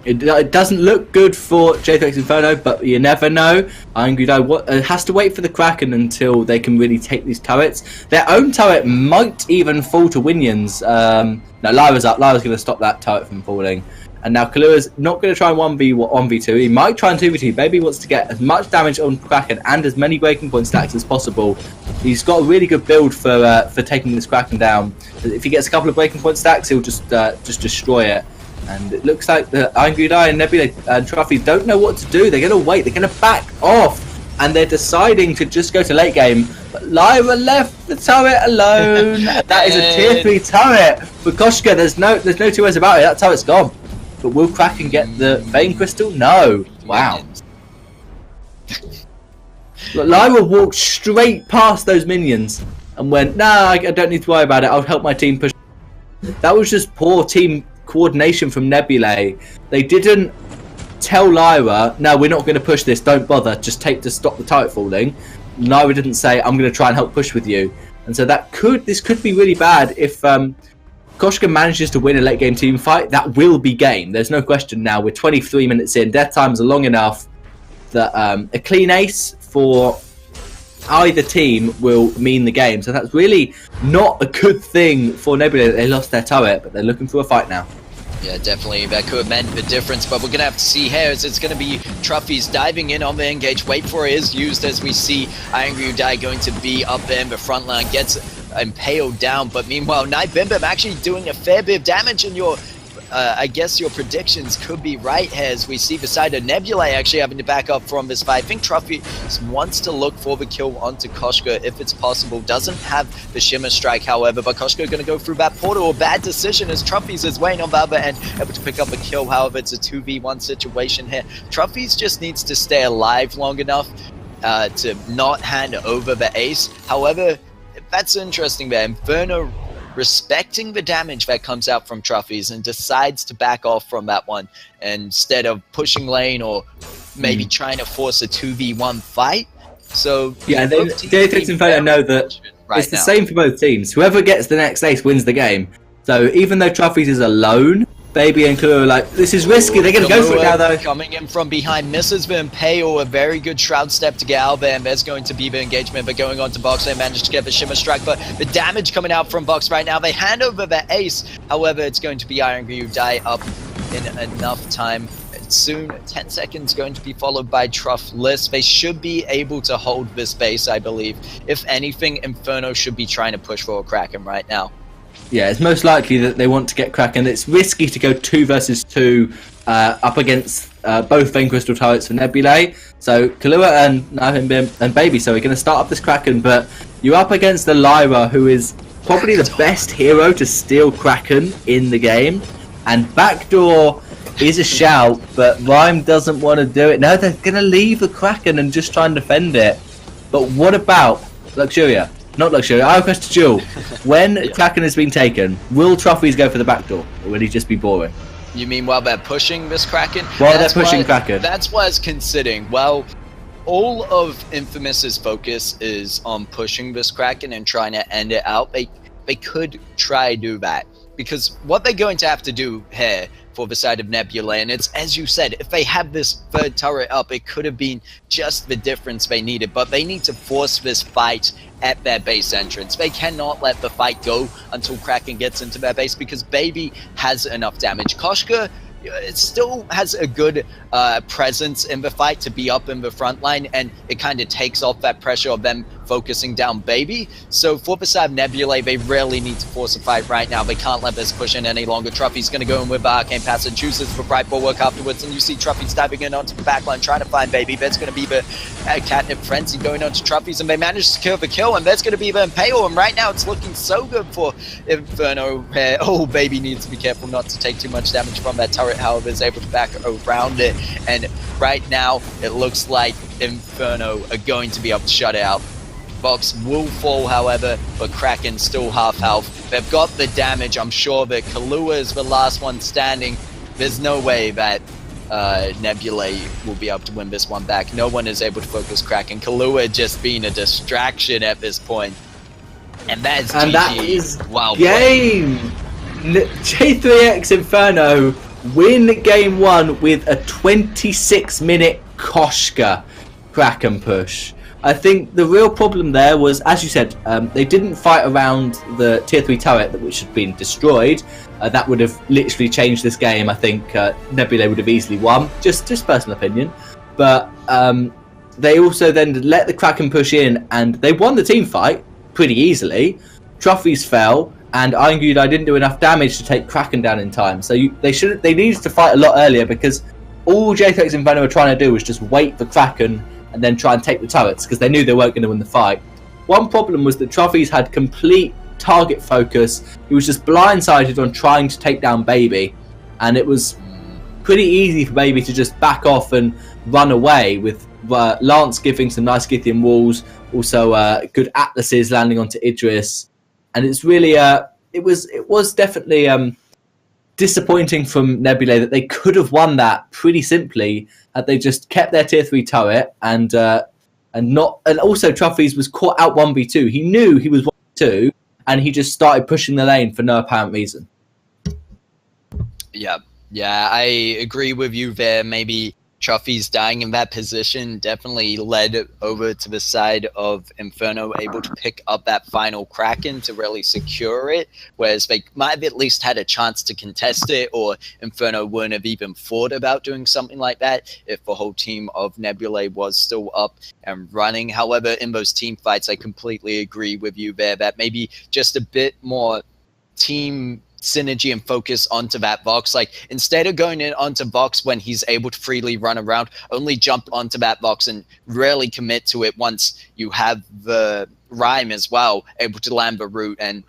It doesn't look good for J3X Inferno, but you never know. Angryudai has to wait for the Kraken until they can really take these turrets. Their own turret might even fall to Winions. No, Lyra's up. Lyra's going to stop that turret from falling. And now Kahlua's not going to try and 1v2. He might try and 2v2. Baby wants to get as much damage on Kraken and as many breaking point stacks as possible. He's got a really good build for taking this Kraken down. If he gets a couple of breaking point stacks, he'll just destroy it. And it looks like the Angryudai and Nebula and Truffy don't know what to do. They're going to wait. They're going to back off. And they're deciding to just go to late game. But Lyra left the turret alone. That is a tier 3 turret. For Koshka, there's no two ways about it. That turret's gone. But will Kraken get the Vein Crystal? No. Wow. Look, Lyra walked straight past those minions and went, nah, I don't need to worry about it. I'll help my team push. That was just poor team coordination from Nebulae. They didn't tell Lyra, no, we're not going to push this. Don't bother. Just take to stop the turret falling. Lyra didn't say, I'm going to try and help push with you. And so this could be really bad if Koshka manages to win a late game team fight. That will be game. There's no question now. We're 23 minutes in. Death times are long enough that a clean ace for either team will mean the game. So that's really not a good thing for Nebula. They lost their turret, but they're looking for a fight now. Yeah, definitely. That could have meant the difference, but we're going to have to see here as it's going to be Truffy's diving in on the engage. Wait for it is used as we see Angryudai going to be up there in the front line, gets impaled down, but meanwhile, Nabimbim actually doing a fair bit of damage, and your I guess your predictions could be right here, as we see beside a Nebulae actually having to back up from this fight. I think Truffy wants to look for the kill onto Koshka if it's possible. Doesn't have the Shimmer Strike, however, but Koshka going to go through that portal. A bad decision as Truffy's is waiting on the other end, able to pick up a kill. However, it's a 2v1 situation here. Truffy's just needs to stay alive long enough to not hand over the ace. However, that's interesting there. Inferno respecting the damage that comes out from Truffy's and decides to back off from that one instead of pushing lane or maybe trying to force a 2v1 fight. So yeah, J3X and Inferno know that it's the same for both teams. Whoever gets the next ace wins the game. So even though Truffy's is alone, Baby and Kahlua are like, this is risky, they're going to go for it now though. Coming in from behind, misses the Impale, a very good Shroud step to get out there, and there's going to be the engagement, but going on to Box, they managed to get the Shimmer Strike, but the damage coming out from Box right now, they hand over the ace, however, it's going to be Iron Ryu die up in enough time. Soon, 10 seconds going to be followed by Truffless. They should be able to hold this base, I believe. If anything, Inferno should be trying to push for a Kraken right now. Yeah, it's most likely that they want to get Kraken. It's risky to go 2 versus 2 up against both Vein Crystal turrets for Nebulae. So Kahlua and Baby, so we're going to start up this Kraken, but you're up against the Lyra, who is probably the best hero to steal Kraken in the game. And Backdoor is a shout, but Rhyme doesn't want to do it. No, they're going to leave the Kraken and just try and defend it. But what about Luxuria? Not Luxuria, I request to Jewel. When Kraken has been taken, will Truffy's go for the backdoor, or will he just be boring? You mean while they're pushing this Kraken? While they're pushing Kraken. That's what I was considering. Well, all of Infamous's focus is on pushing this Kraken and trying to end it out. They could try to do that. Because what they're going to have to do here for the side of Nebulae, and it's, as you said, if they had this third turret up, it could have been just the difference they needed, but they need to force this fight at their base entrance. They cannot let the fight go until Kraken gets into their base, because Baby has enough damage. Koshka, it still has a good presence in the fight to be up in the front line, and it kind of takes off that pressure of them focusing down Baby. So for the side of Nebulae, they really need to force a fight right now. They can't let this push in any longer. Truffy's going to go in with Arcane Pass and chooses for Bright Bulwark afterwards, and you see Truffy's diving in onto the backline trying to find Baby. There's going to be the Catnip Frenzy going on to Truffy's, and they manage to secure the kill, and there's going to be the Impale, and right now it's looking so good for Inferno. Oh, Baby needs to be careful not to take too much damage from that turret, however, is able to back around it, and right now it looks like Inferno are going to be able to shut it out. Box will fall, however, but Kraken still half health. They've got the damage. I'm sure that Kahlua is the last one standing. There's no way that Nebulae will be able to win this one back. No one is able to focus Kraken. Kahlua just being a distraction at this point. And that is GG. And that is wow, game. J3X Inferno win game 1 with a 26-minute Koshka Kraken push. I think the real problem there was, as you said, they didn't fight around the tier 3 turret, which had been destroyed. That would have literally changed this game. I think Nebulae would have easily won, just personal opinion. But they also then let the Kraken push in, and they won the team fight pretty easily. Truffy's fell, and Iron Gudai didn't do enough damage to take Kraken down in time. So they needed to fight a lot earlier, because all J3X Inferno were trying to do was just wait for Kraken and then try and take the turrets, because they knew they weren't going to win the fight. One problem was that Truffy's had complete target focus. He was just blindsided on trying to take down Baby, and it was pretty easy for Baby to just back off and run away, with Lance giving some nice Scythian walls, also good Atlases landing onto Idris, and it's really it was definitely disappointing from Nebulae that they could have won that pretty simply had they just kept their tier 3 turret and also Truffy's was caught out 1v2. He knew he was 1v2 and he just started pushing the lane for no apparent reason. Yeah, I agree with you there. Maybe Truffy's dying in that position definitely led over to the side of Inferno, able to pick up that final Kraken to really secure it, whereas they might have at least had a chance to contest it, or Inferno wouldn't have even thought about doing something like that if the whole team of Nebulae was still up and running. However, in those team fights, I completely agree with you there that maybe just a bit more team synergy and focus onto that Vox. Like, instead of going in onto Vox when he's able to freely run around, only jump onto that Vox and rarely commit to it once you have the Rhyme as well, able to land the root and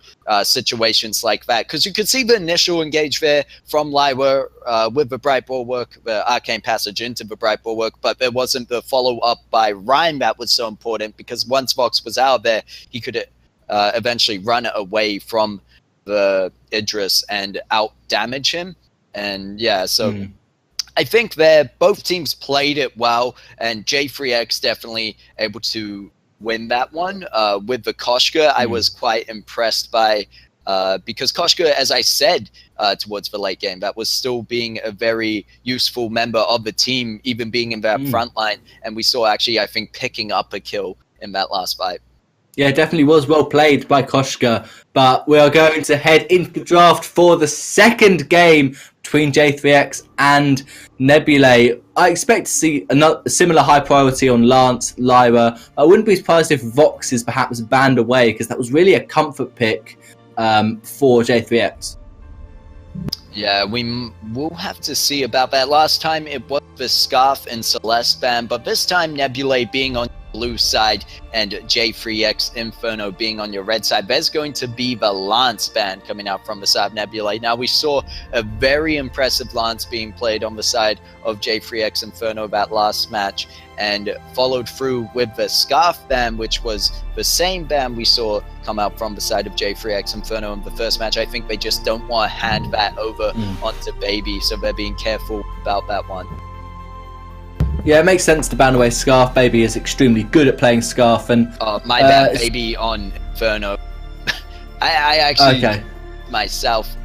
situations like that. Because you could see the initial engage there from Lyra with the Bright Bulwark, the Arcane Passage into the Bright Bulwark, but there wasn't the follow-up by Rhyme that was so important, because once Vox was out there, he could eventually run away from the Idris and out-damage him. And yeah, so I think both teams played it well, and J3X definitely able to win that one. With the Koshka, I was quite impressed by, because Koshka, as I said towards the late game, that was still being a very useful member of the team, even being in that front line. And we saw actually, I think, picking up a kill in that last fight. Yeah, it definitely was well played by Koshka. But we are going to head into the draft for the second game between J3X and Nebulae. I expect to see a similar high priority on Lance, Lyra. I wouldn't be surprised if Vox is perhaps banned away, because that was really a comfort pick for J3X. Yeah, we'll have to see about that. Last time it was the Scarf and Celeste ban, but this time Nebulae being on the blue side and J3X Inferno being on your red side, there's going to be the Lance ban coming out from the side of Nebulae. Now, we saw a very impressive Lance being played on the side of J3X Inferno that last match, and followed through with the Scarf ban, which was the same ban we saw come out from the side of J3X Inferno in the first match. I think they just don't want to hand that over onto Baby, so they're being careful about that one. Yeah, it makes sense to ban away Scarf. Baby is extremely good at playing Scarf, and my bad, Baby on Inferno. I actually myself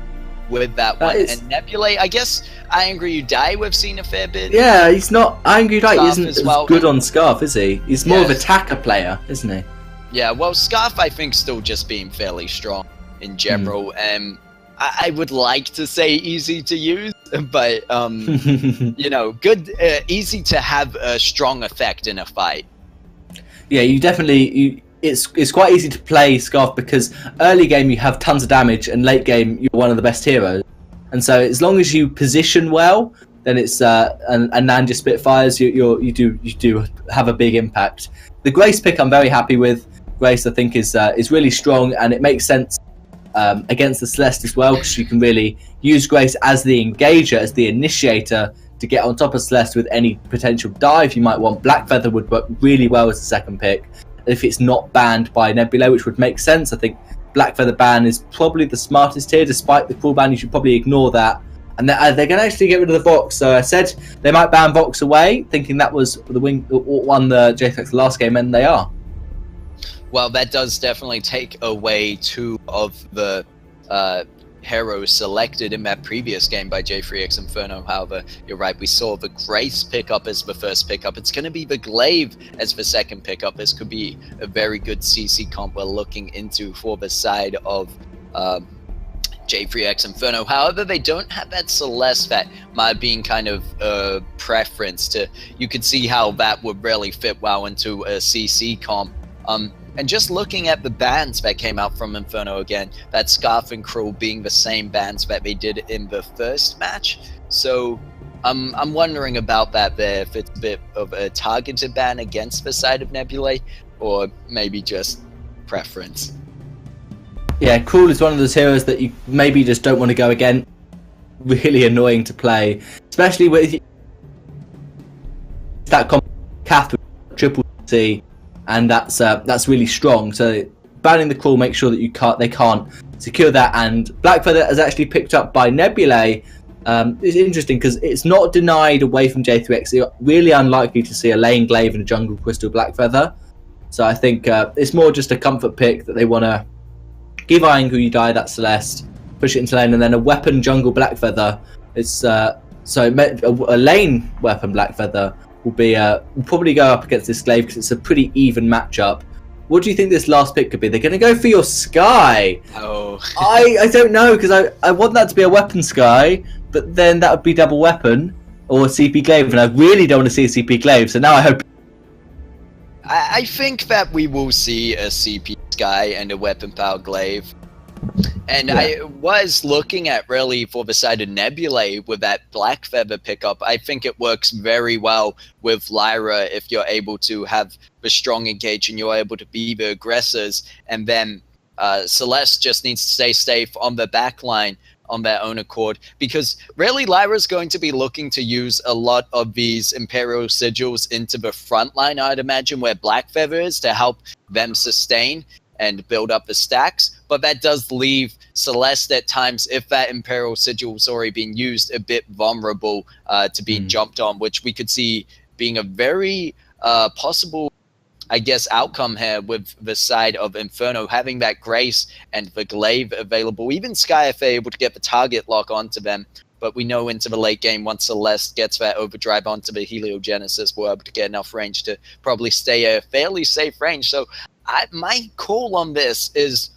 with that one. And Nebulae, I guess Angry You Die we've seen a fair bit. Yeah, he's not Angry You Die isn't as well good on Scarf, is he? He's more of an attacker player, isn't he? Yeah, well, Scarf I think still just being fairly strong in general. I would like to say easy to use, but you know, good, easy to have a strong effect in a fight. Yeah, you definitely. It's quite easy to play Scarf because early game you have tons of damage, and late game you're one of the best heroes. And so as long as you position well, then it's and land your Spitfires, you do have a big impact. The Grace pick I'm very happy with. Grace I think is really strong, and it makes sense against the Celeste as well, because you can really use Grace as the engager, as the initiator, to get on top of Celeste with any potential dive you might want. Blackfeather would work really well as the second pick if it's not banned by Nebulae, which would make sense. I think Blackfeather ban is probably the smartest here. Despite the cruel ban, you should probably ignore that. And they're going to actually get rid of the Vox. So I said they might ban Vox away, thinking that was the won the J3X last game, and they are. Well, that does definitely take away two of the heroes selected in that previous game by J3X Inferno. However, you're right, we saw the Grace pickup as the first pickup. It's going to be the Glaive as the second pickup. This could be a very good CC comp we're looking into for the side of J3X Inferno. However, they don't have that Celeste that might be kind of a preference to. You could see how that would really fit well into a CC comp. And just looking at the bans that came out from Inferno again, that Scarf and Cruel being the same bans that they did in the first match. So I'm wondering about that there, if it's a bit of a targeted ban against the side of Nebulae, or maybe just preference. Yeah, Cruel is one of those heroes that you maybe just don't want to go against. Really annoying to play, especially with that Catherine triple C. And that's really strong. So banning the Cruel makes sure that they can't secure that. And Blackfeather is actually picked up by Nebulae. It's interesting because it's not denied away from J3X. You're really unlikely to see a lane Glaive and a jungle Crystal Blackfeather. So I think it's more just a comfort pick that they want to give Angry You Die that Celeste, push it into lane, and then a weapon jungle Blackfeather. It's a lane weapon Blackfeather will probably go up against this Glaive because it's a pretty even matchup. What do you think this last pick could be? They're going to go for your Sky. Oh. I don't know, because I want that to be a weapon Sky, but then that would be double weapon or CP Glaive, and I really don't want to see a CP Glaive, so now I hope... I think that we will see a CP Sky and a weapon power Glaive. And I was looking at really for the side of Nebulae with that Black Feather pickup. I think it works very well with Lyra if you're able to have the strong engage and you're able to be the aggressors. And then Celeste just needs to stay safe on the back line on their own accord, because really Lyra's going to be looking to use a lot of these Imperial Sigils into the front line, I'd imagine, where Black Feather is, to help them sustain and build up the stacks. But that does leave Celeste at times, if that Imperial Sigil's already been used, a bit vulnerable to being jumped on, which we could see being a very possible, I guess, outcome here with the side of Inferno, having that Grace and the Glaive available. Even Sky, if they're able to get the target lock onto them. But we know into the late game, once Celeste gets that overdrive onto the Heliogenesis, we're able to get enough range to probably stay a fairly safe range. So my call on this is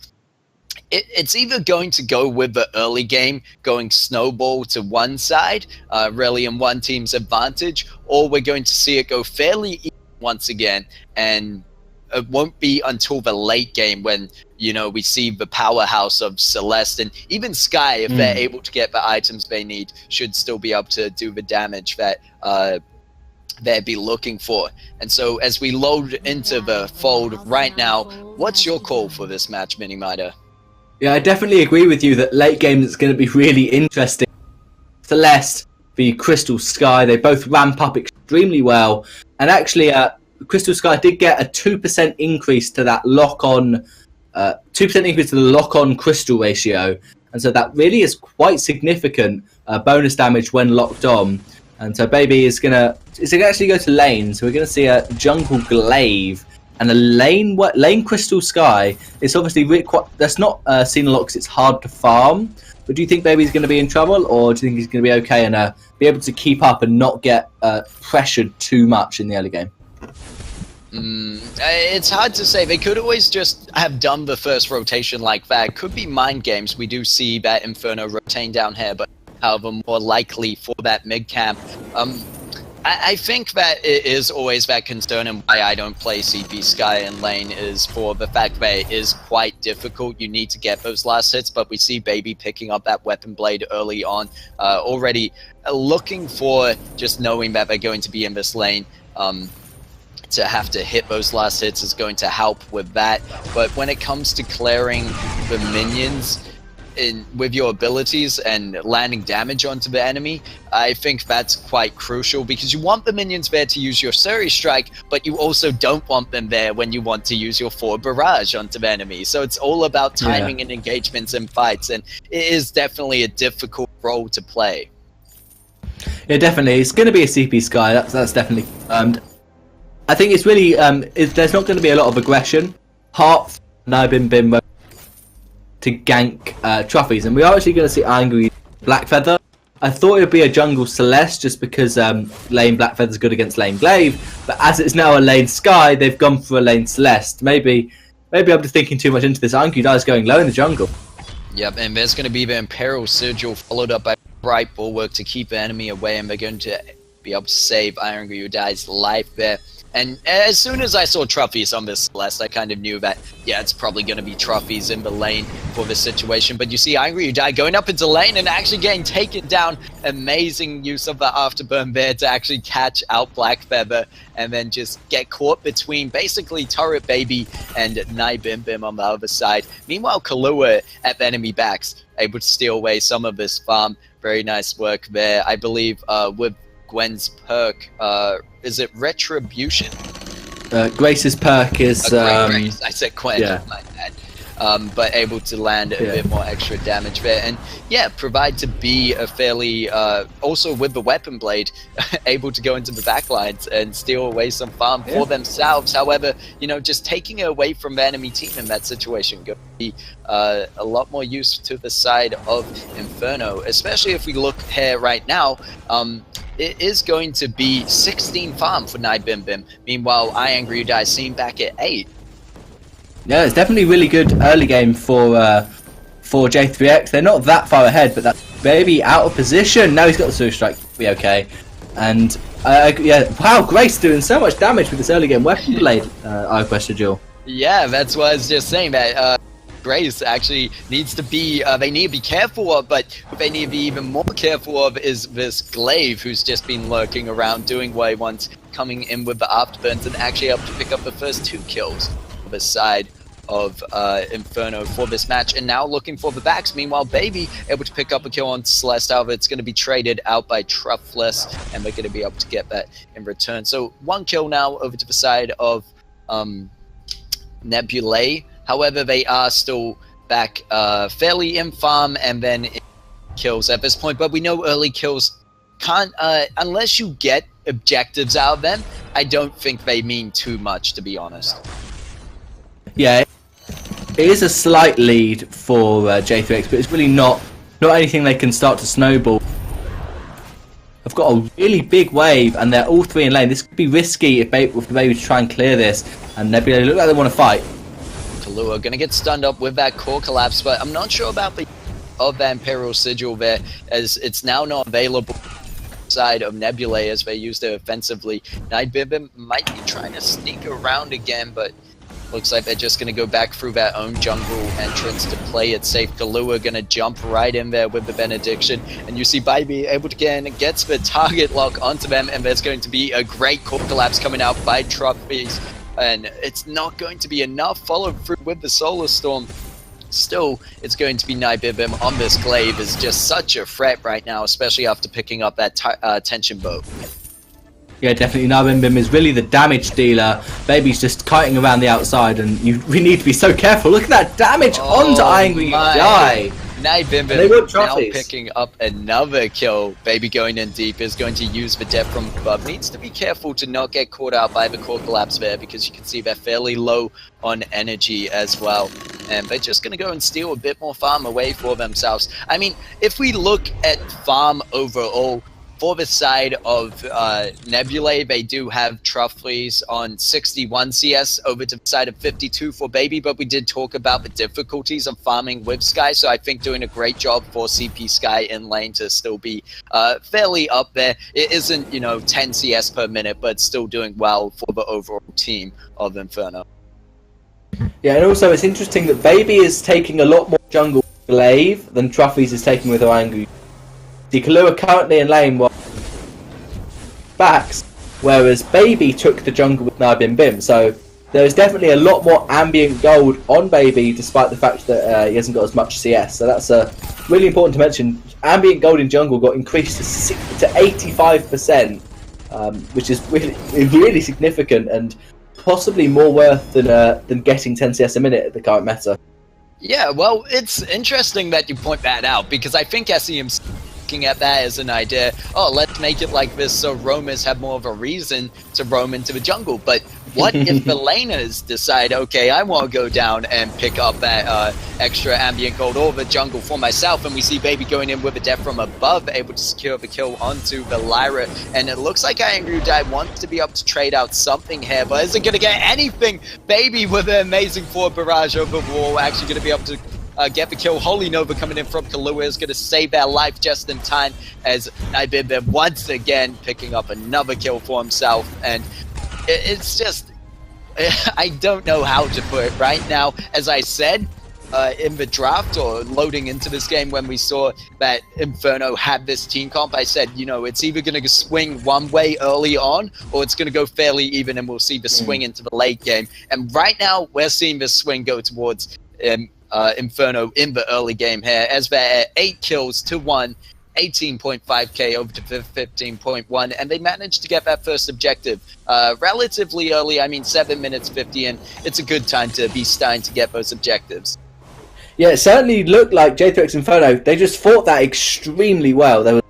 it's either going to go with the early game, going snowball to one side, really in one team's advantage, or we're going to see it go fairly even once again, and it won't be until the late game when, you know, we see the powerhouse of Celeste and even Sky, if they're able to get the items they need, should still be able to do the damage that they'd be looking for. And so as we load into the fold right now, what's your call for this match, Minimiter? Yeah, I definitely agree with you that late game is going to be really interesting. Celeste v Crystal Sky, they both ramp up extremely well. And actually, Crystal Sky did get a 2% increase to that lock-on, 2% increase to the lock-on crystal ratio. And so that really is quite significant bonus damage when locked on. And so Baby is going to actually go to lane. So we're going to see a jungle Glaive and a lane Crystal Sky. It's obviously really quite, that's not seen a lot because it's hard to farm. But do you think Baby's going to be in trouble, or do you think he's going to be okay and be able to keep up and not get pressured too much in the early game? It's hard to say. They could always just have done the first rotation like that. It could be mind games. We do see that Inferno rotating down here, but however, more likely for that mid camp. I think that it is always that concern, and why I don't play CP Sky in lane is for the fact that it is quite difficult. You need to get those last hits, but we see Baby picking up that weapon blade early on, already looking for just knowing that they're going to be in this lane. To have to hit those last hits is going to help with that. But when it comes to clearing the minions with your abilities and landing damage onto the enemy, I think that's quite crucial, because you want the minions there to use your Suri Strike, but you also don't want them there when you want to use your Forward Barrage onto the enemy. So it's all about timing and engagements and fights, and it is definitely a difficult role to play. Yeah, definitely. It's going to be a CP Sky, that's definitely confirmed. I think it's really, there's not going to be a lot of aggression. Heart, Bim to gank trophies, and we are actually going to see angry Black Feather. I thought it would be a jungle Celeste just because lane Black Feather's good against lane Glaive, but as it's now a lane Sky, they've gone for a lane Celeste. Maybe I'm just thinking too much into this. Angry is going low in the jungle. Yep, and there's going to be the Imperial Sigil followed up by Bright Bulwark to keep the enemy away, and they're going to be able to save Iron Ryudai's life there. And as soon as I saw trophies on this Celeste, I kind of knew that, yeah, it's probably going to be trophies in the lane for this situation. But you see Angry Ryudai going up into lane and actually getting taken down. Amazing use of the afterburn there to actually catch out Black Feather and then just get caught between basically Turret Baby and Bim Bim on the other side. Meanwhile, Kahlua at the enemy backs, able to steal away some of this farm. Very nice work there. I believe with Gwen's perk, is it Retribution? Grace's perk is... Grace. I said Gwen, yeah. my bad. But able to land a bit more extra damage there. And yeah, provide to be a fairly, also with the weapon blade, able to go into the backlines and steal away some farm for themselves. However, you know, just taking it away from the enemy team in that situation could be a lot more use to the side of Inferno, especially if we look here right now. It is going to be 16 farm for Bim Bim. Meanwhile, Angry Ryudai seen back at 8. Yeah, it's definitely really good early game for J3X. They're not that far ahead, but that's Baby out of position. Now he's got the Suri Strike. Be okay. And yeah, wow, Grace doing so much damage with this early game weapon blade. I questioned Jewel. Yeah, that's what I was just saying. That Grace actually needs to be, they need to be careful of, but what they need to be even more careful of is this Glaive, who's just been lurking around doing what he wants, coming in with the afterburns and actually able to pick up the first 2 kills on the side of Inferno for this match, and now looking for the backs. Meanwhile, Baby able to pick up a kill on Celeste. However, it's going to be traded out by Truffless, and they're going to be able to get that in return. So 1 kill now over to the side of Nebulae. However, they are still back fairly in farm and then in kills at this point. But we know early kills can't, unless you get objectives out of them, I don't think they mean too much, to be honest. Yeah, it is a slight lead for J3X, but it's really not anything they can start to snowball. They've got a really big wave, and they're all 3 in lane. This could be risky if maybe to try and clear this. And Nebulae look like they want to fight. Kahlua gonna get stunned up with that core collapse, but I'm not sure about the of that Imperial Sigil there, as it's now not available side of Nebulae as they used it offensively. Nibibim might be trying to sneak around again, but looks like they're just going to go back through their own jungle entrance to play it safe. Kahlua going to jump right in there with the Benediction. And you see Baby able to gets the target lock onto them. And there's going to be a great core collapse coming out by Truffles. And it's not going to be enough follow through with the Solar Storm. Still, it's going to be Nibibim on this Glaive. Is just such a threat right now, especially after picking up that tension bow. Yeah, definitely. Nibibim is really the damage dealer. Baby's just kiting around the outside, and we need to be so careful. Look at that damage onto Angry Die. Nibibim now picking up another kill. Baby going in deep is going to use the depth from above. Needs to be careful to not get caught out by the core collapse there, because you can see they're fairly low on energy as well. And they're just going to go and steal a bit more farm away for themselves. I mean, if we look at farm overall, for the side of Nebulae, they do have Truffles on 61 CS over to the side of 52 for Baby, but we did talk about the difficulties of farming with Sky, so I think doing a great job for CP Sky in lane to still be fairly up there. It isn't, 10 CS per minute, but still doing well for the overall team of Inferno. Yeah, and also it's interesting that Baby is taking a lot more jungle Glaive than Truffles is taking with Oangu. The Kahlua currently in lane backs, whereas Baby took the jungle with Nibibim. So there's definitely a lot more ambient gold on Baby, despite the fact that he hasn't got as much CS. So that's really important to mention. Ambient gold in jungle got increased to 85%, which is really significant and possibly more worth than getting 10 CS a minute at the current meta. Yeah, well, it's interesting that you point that out, because I think SEM's at that as an idea, let's make it like this so roamers have more of a reason to roam into the jungle. But what if the laners decide, okay, I want to go down and pick up that extra ambient gold or the jungle for myself, and we see Baby going in with a depth from above, able to secure the kill onto the Lyra, and it looks like Angry Die wants to be able to trade out something here, but isn't going to get anything. Baby with an amazing forward barrage over the wall, actually going to be able to get the kill. Holy Nova coming in from Kahlua is going to save their life just in time, as Nibibim once again picking up another kill for himself. And it's just, I don't know how to put it right now. As I said in the draft or loading into this game, when we saw that Inferno had this team comp, I said, it's either going to swing one way early on or it's going to go fairly even, and we'll see the swing into the late game. And right now we're seeing this swing go towards Inferno in the early game here, as they're 8 kills to 1, 18.5k over to 15.1, and they managed to get that first objective relatively early. I mean, 7 minutes 50 in. It's a good time to be starting to get those objectives. Yeah, it certainly looked like J3X Inferno, they just fought that extremely well. They were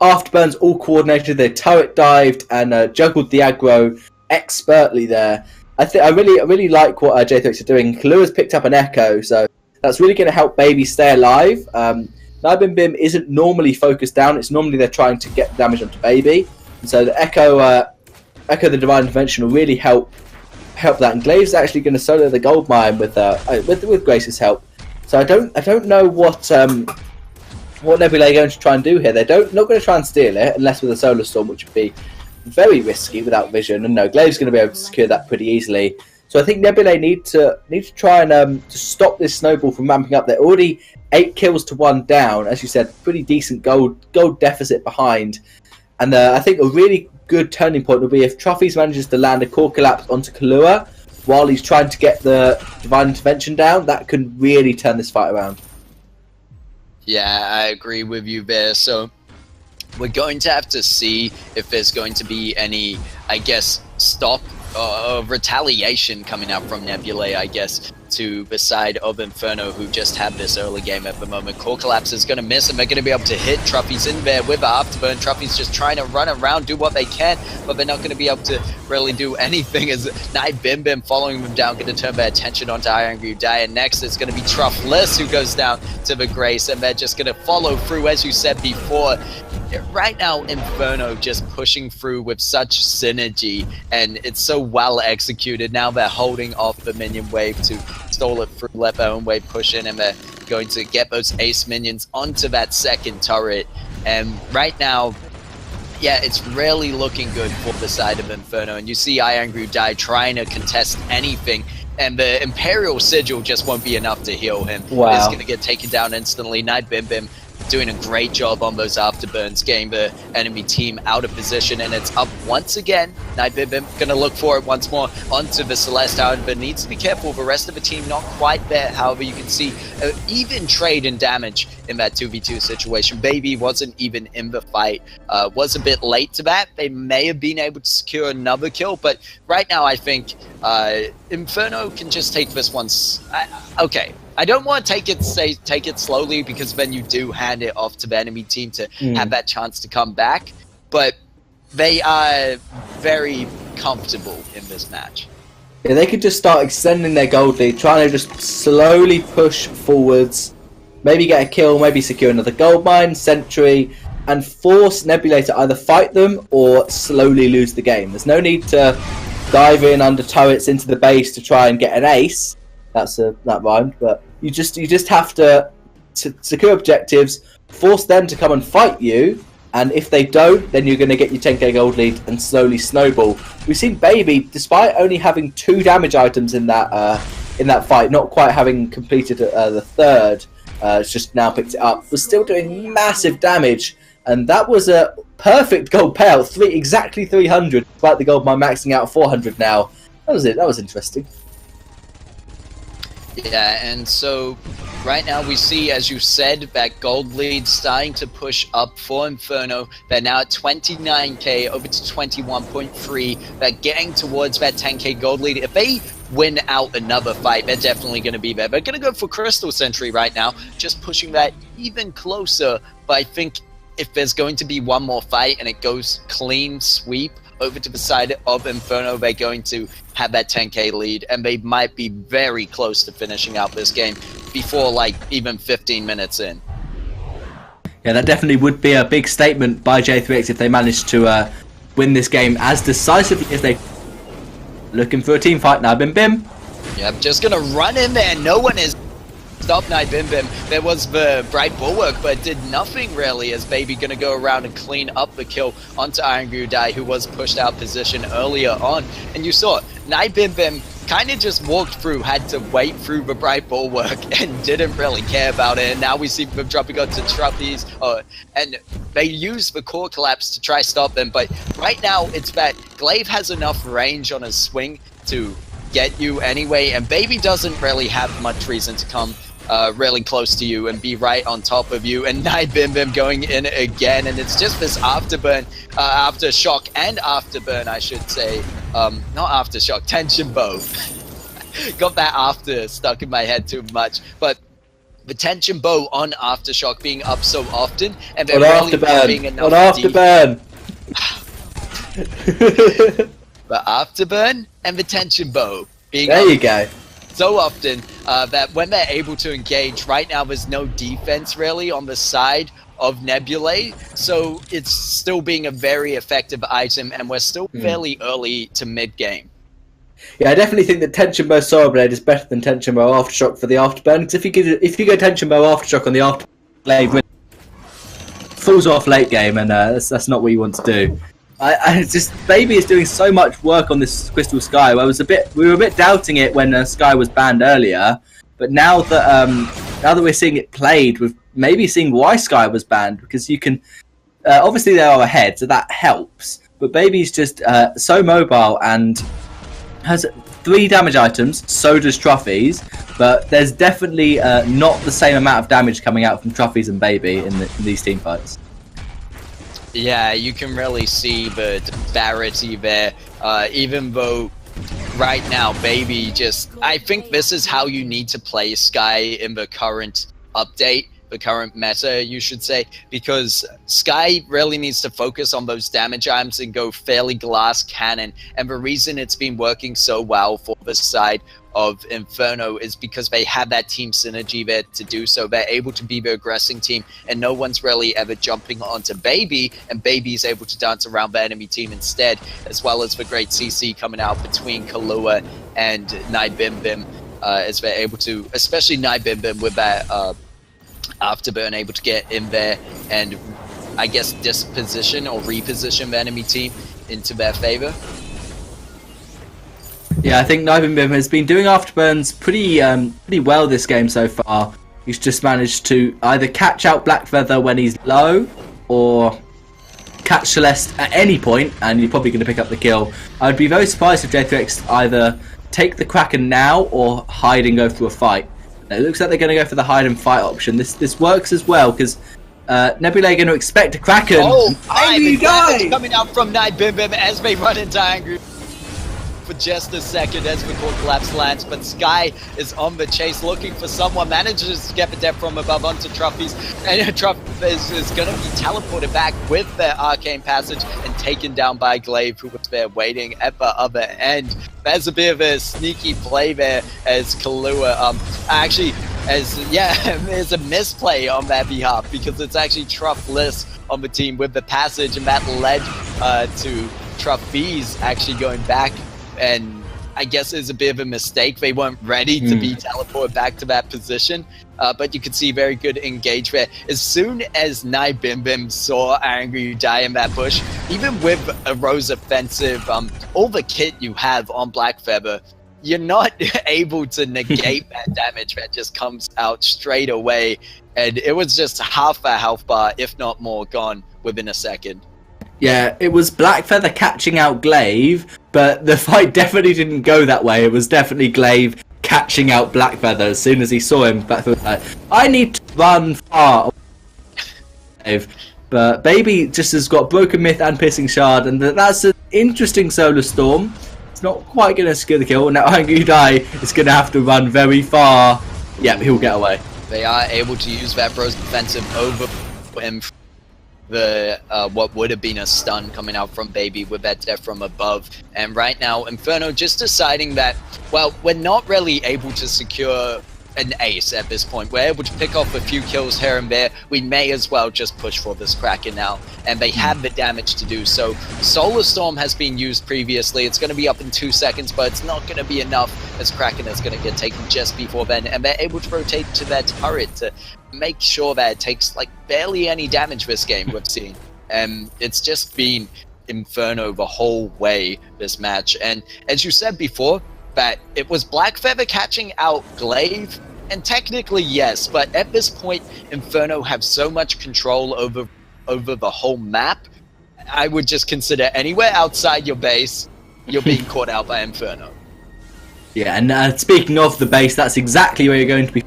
afterburns all coordinated, they turret dived and juggled the aggro expertly there. I really like what J3X are doing. Kahlua's picked up an Echo, so that's really going to help Baby stay alive. Nibibim isn't normally focused down. It's normally they're trying to get damage onto Baby. And so the Echo the Divine Intervention will really help that. And Glaive's actually going to solo the gold mine with Grace's help. So I don't know what Nebulae are going to try and do here. They're not going to try and steal it unless with a Solar Storm, which would be very risky without vision. And no, Glaive's going to be able to secure that pretty easily. So I think Nebulae need to try and to stop this snowball from ramping up. They're already 8 kills to 1 down, as you said, pretty decent gold deficit behind. And I think a really good turning point will be if Truffy's manages to land a core collapse onto Kahlua while he's trying to get the Divine Intervention down. That can really turn this fight around. Yeah, I agree with you there. So we're going to have to see if there's going to be any, I guess, stop retaliation coming out from Nebulae, I guess, to the side of Inferno, who just had this early game at the moment. Core Collapse is going to miss, and they're going to be able to hit. Truffy's in there with the Afterburn. Truffy's just trying to run around, do what they can, but they're not going to be able to really do anything, as Night Bim Bim following them down, going to turn their attention onto I Angry Who Die, and next it's going to be Truffless who goes down to the Grace, and they're just going to follow through, as you said before. Right now, Inferno just pushing through with such synergy, and it's so well executed. Now they're holding off the minion wave to stall it through, let their own wave push in, and they're going to get those ace minions onto that second turret. And right now, yeah, it's really looking good for the side of Inferno. And you see I Angry Who Die trying to contest anything, and the Imperial Sigil just won't be enough to heal him. Wow. He's going to get taken down instantly. Night Bim Bim doing a great job on those afterburns, getting the enemy team out of position, and it's up once again. Night Bim Bim gonna look for it once more onto the Celeste, but needs to be careful. The rest of the team not quite there. However, you can see even trade in damage in that 2v2 situation. Baby wasn't even in the fight, was a bit late to that. They may have been able to secure another kill, but right now I think Inferno can just take this one. Okay, I don't want to take it slowly, because then you do hand it off to the enemy team to have that chance to come back. But they are very comfortable in this match. Yeah, they could just start extending their gold lead, trying to just slowly push forwards, maybe get a kill, maybe secure another gold mine, sentry, and force Nebulae to either fight them or slowly lose the game. There's no need to dive in under turrets into the base to try and get an ace. That rhymed, but you just have to secure objectives, force them to come and fight you, and if they don't, then you're going to get your 10k gold lead and slowly snowball. We've seen Baby, despite only having 2 damage items in that fight, not quite having completed the third, it's just now picked it up, was still doing massive damage, and that was a perfect gold payout, exactly 300, despite the gold mine maxing out at 400 now. That was it. That was interesting. Yeah, and so right now we see, as you said, that gold lead starting to push up for Inferno. They're now at 29k, over to 21.3. They're getting towards that 10k gold lead. If they win out another fight, they're definitely going to be there. They're going to go for Crystal Sentry right now, just pushing that even closer. But I think if there's going to be one more fight and it goes clean sweep over to the side of Inferno, they're going to have that 10k lead, and they might be very close to finishing out this game before like even 15 minutes in. Yeah, that definitely would be a big statement by J3X if they managed to win this game as decisively as they. Looking for a team fight now, Bim Bim. Yep, just gonna run in there. No one is stop Night Bim Bim. There was the Bright Bulwark, but did nothing really, as Baby gonna go around and clean up the kill onto Iron Guru Dai, who was pushed out position earlier on. And you saw Night Bim Bim kind of just walked through, had to wait through the Bright Bulwark and didn't really care about it. And now we see them dropping onto Truppies, and they use the core collapse to try stop them. But right now it's that Glaive has enough range on his swing to get you anyway, and Baby doesn't really have much reason to come really close to you and be right on top of you. And Night Bim Bim going in again, and it's just this afterburn, aftershock and afterburn, I should say. Not aftershock, tension bow. Got that after stuck in my head too much, but the tension bow on aftershock being up so often, and there really not being enough afterburn. The afterburn and the tension bow being there you go. So often that when they're able to engage, right now there's no defense really on the side of Nebulae, so it's still being a very effective item, and we're still fairly early to mid-game. Yeah, I definitely think that Tension Bow Solar Blade is better than Tension Bow Aftershock for the afterburn, because if you go Tension Bow Aftershock on the afterblade, falls off late game, and that's not what you want to do. I just Baby is doing so much work on this Crystal Sky. We were a bit doubting it when Sky was banned earlier, but now that we're seeing it played, with maybe seeing why Sky was banned, because you can obviously they are ahead, so that helps. But Baby's just so mobile and has 3 damage items. So does Truffy's, but there's definitely not the same amount of damage coming out from Truffy's and Baby in these team fights. Yeah, you can really see the disparity there, even though right now Baby I think this is how you need to play Sky in the current update, the current meta, you should say, because Sky really needs to focus on those damage items and go fairly glass cannon, and the reason it's been working so well for the side of Inferno is because they have that team synergy there to do so. They're able to be the aggressing team, and no one's really ever jumping onto Baby, and Baby is able to dance around the enemy team instead, as well as the great CC coming out between Kahlua and Nibimbim, as they're able to, especially Nibimbim with that Afterburn, able to get in there and I guess disposition or reposition the enemy team into their favor. Yeah, I think Nibimbim has been doing afterburns pretty well this game so far. He's just managed to either catch out Blackfeather when he's low, or catch Celeste at any point, and you're probably going to pick up the kill. I'd be very surprised if J3X either take the Kraken now or hide and go through a fight. It looks like they're going to go for the hide and fight option. This works as well, because Nebulae are going to expect a Kraken. Oh, the damage coming out from Nibimbim as they run into Angry for just a second as the core collapse lands, but Sky is on the chase looking for someone, manages to get the depth from above onto Truffy's, and Truffy's is going to be teleported back with their arcane passage and taken down by Glaive, who was there waiting at the other end. There's a bit of a sneaky play there as Kahlua, there's a misplay on that behalf, because it's actually Truffless on the team with the passage, and that led to Truffy's actually going back, and I guess it's a bit of a mistake. They weren't ready to be teleported back to that position, but you could see very good engagement. As soon as Nibimbim saw Angry die in that bush, even with a Rose offensive, all the kit you have on Blackfeather, you're not able to negate that damage that just comes out straight away, and it was just half a health bar, if not more, gone within a second. Yeah, it was Blackfeather catching out Glaive, but the fight definitely didn't go that way. It was definitely Glaive catching out Blackfeather as soon as he saw him. Blackfeather was like, I need to run far away. But Baby just has got Broken Myth and Piercing Shard, and that's an interesting Solar Storm. It's not quite going to secure the kill. Now Angry Die is going to have to run very far. Yep, he'll get away. They are able to use that Bros defensive over him. The what would have been a stun coming out from Baby with that death from above, and right now Inferno just deciding that, well, we're not really able to secure an ace at this point. We're able to pick off a few kills here and there. We may as well just push for this Kraken now, and they have the damage to do so. Solar Storm has been used previously. It's going to be up in 2 seconds, but it's not going to be enough, as Kraken is going to get taken just before then, and they're able to rotate to their turret to make sure that it takes like barely any damage this game we've seen. And it's just been Inferno the whole way this match, and as you said before, that it was Blackfeather catching out Glaive, and technically yes, but at this point Inferno have so much control over the whole map. I would just consider anywhere outside your base, you're being caught out by Inferno. Yeah, and speaking of the base, that's exactly where you're going to be.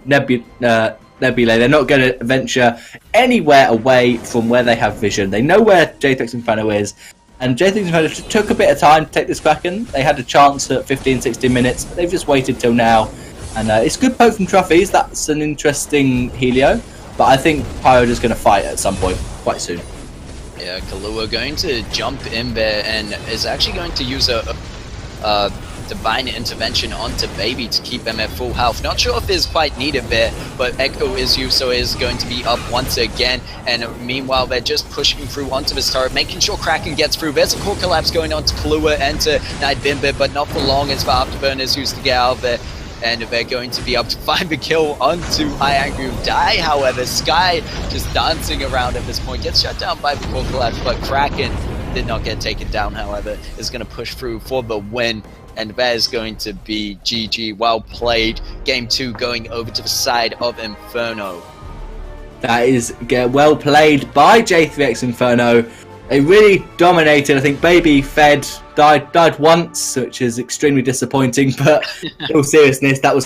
Nebulae, they're not going to venture anywhere away from where they have vision. They know where J3X Inferno is, and J3X Inferno took a bit of time to take this Kraken. They had a chance at 15-16 minutes, but they've just waited till now. And it's good poke from Truffy's. That's an interesting Helio, but I think Pyro is going to fight at some point quite soon. Yeah, Kahlua going to jump in there and is actually going to use a Divine Intervention onto Baby to keep them at full health. Not sure if it's quite needed there, but Echo is used, so is going to be up once again. And meanwhile, they're just pushing through onto this turret, making sure Kraken gets through. There's a core collapse going on to Kahlua and to Nibimbim, but not for long as the Afterburn is used to get out of there. And they're going to be able to find the kill onto Iangru Die. However, Sky just dancing around at this point, gets shut down by the core collapse, but Kraken did not get taken down, however, is going to push through for the win. And that is going to be GG. Well played. Game 2 going over to the side of Inferno. That is well played by J3X Inferno. They really dominated. I think Baby Fed died once, which is extremely disappointing. But in all seriousness, that was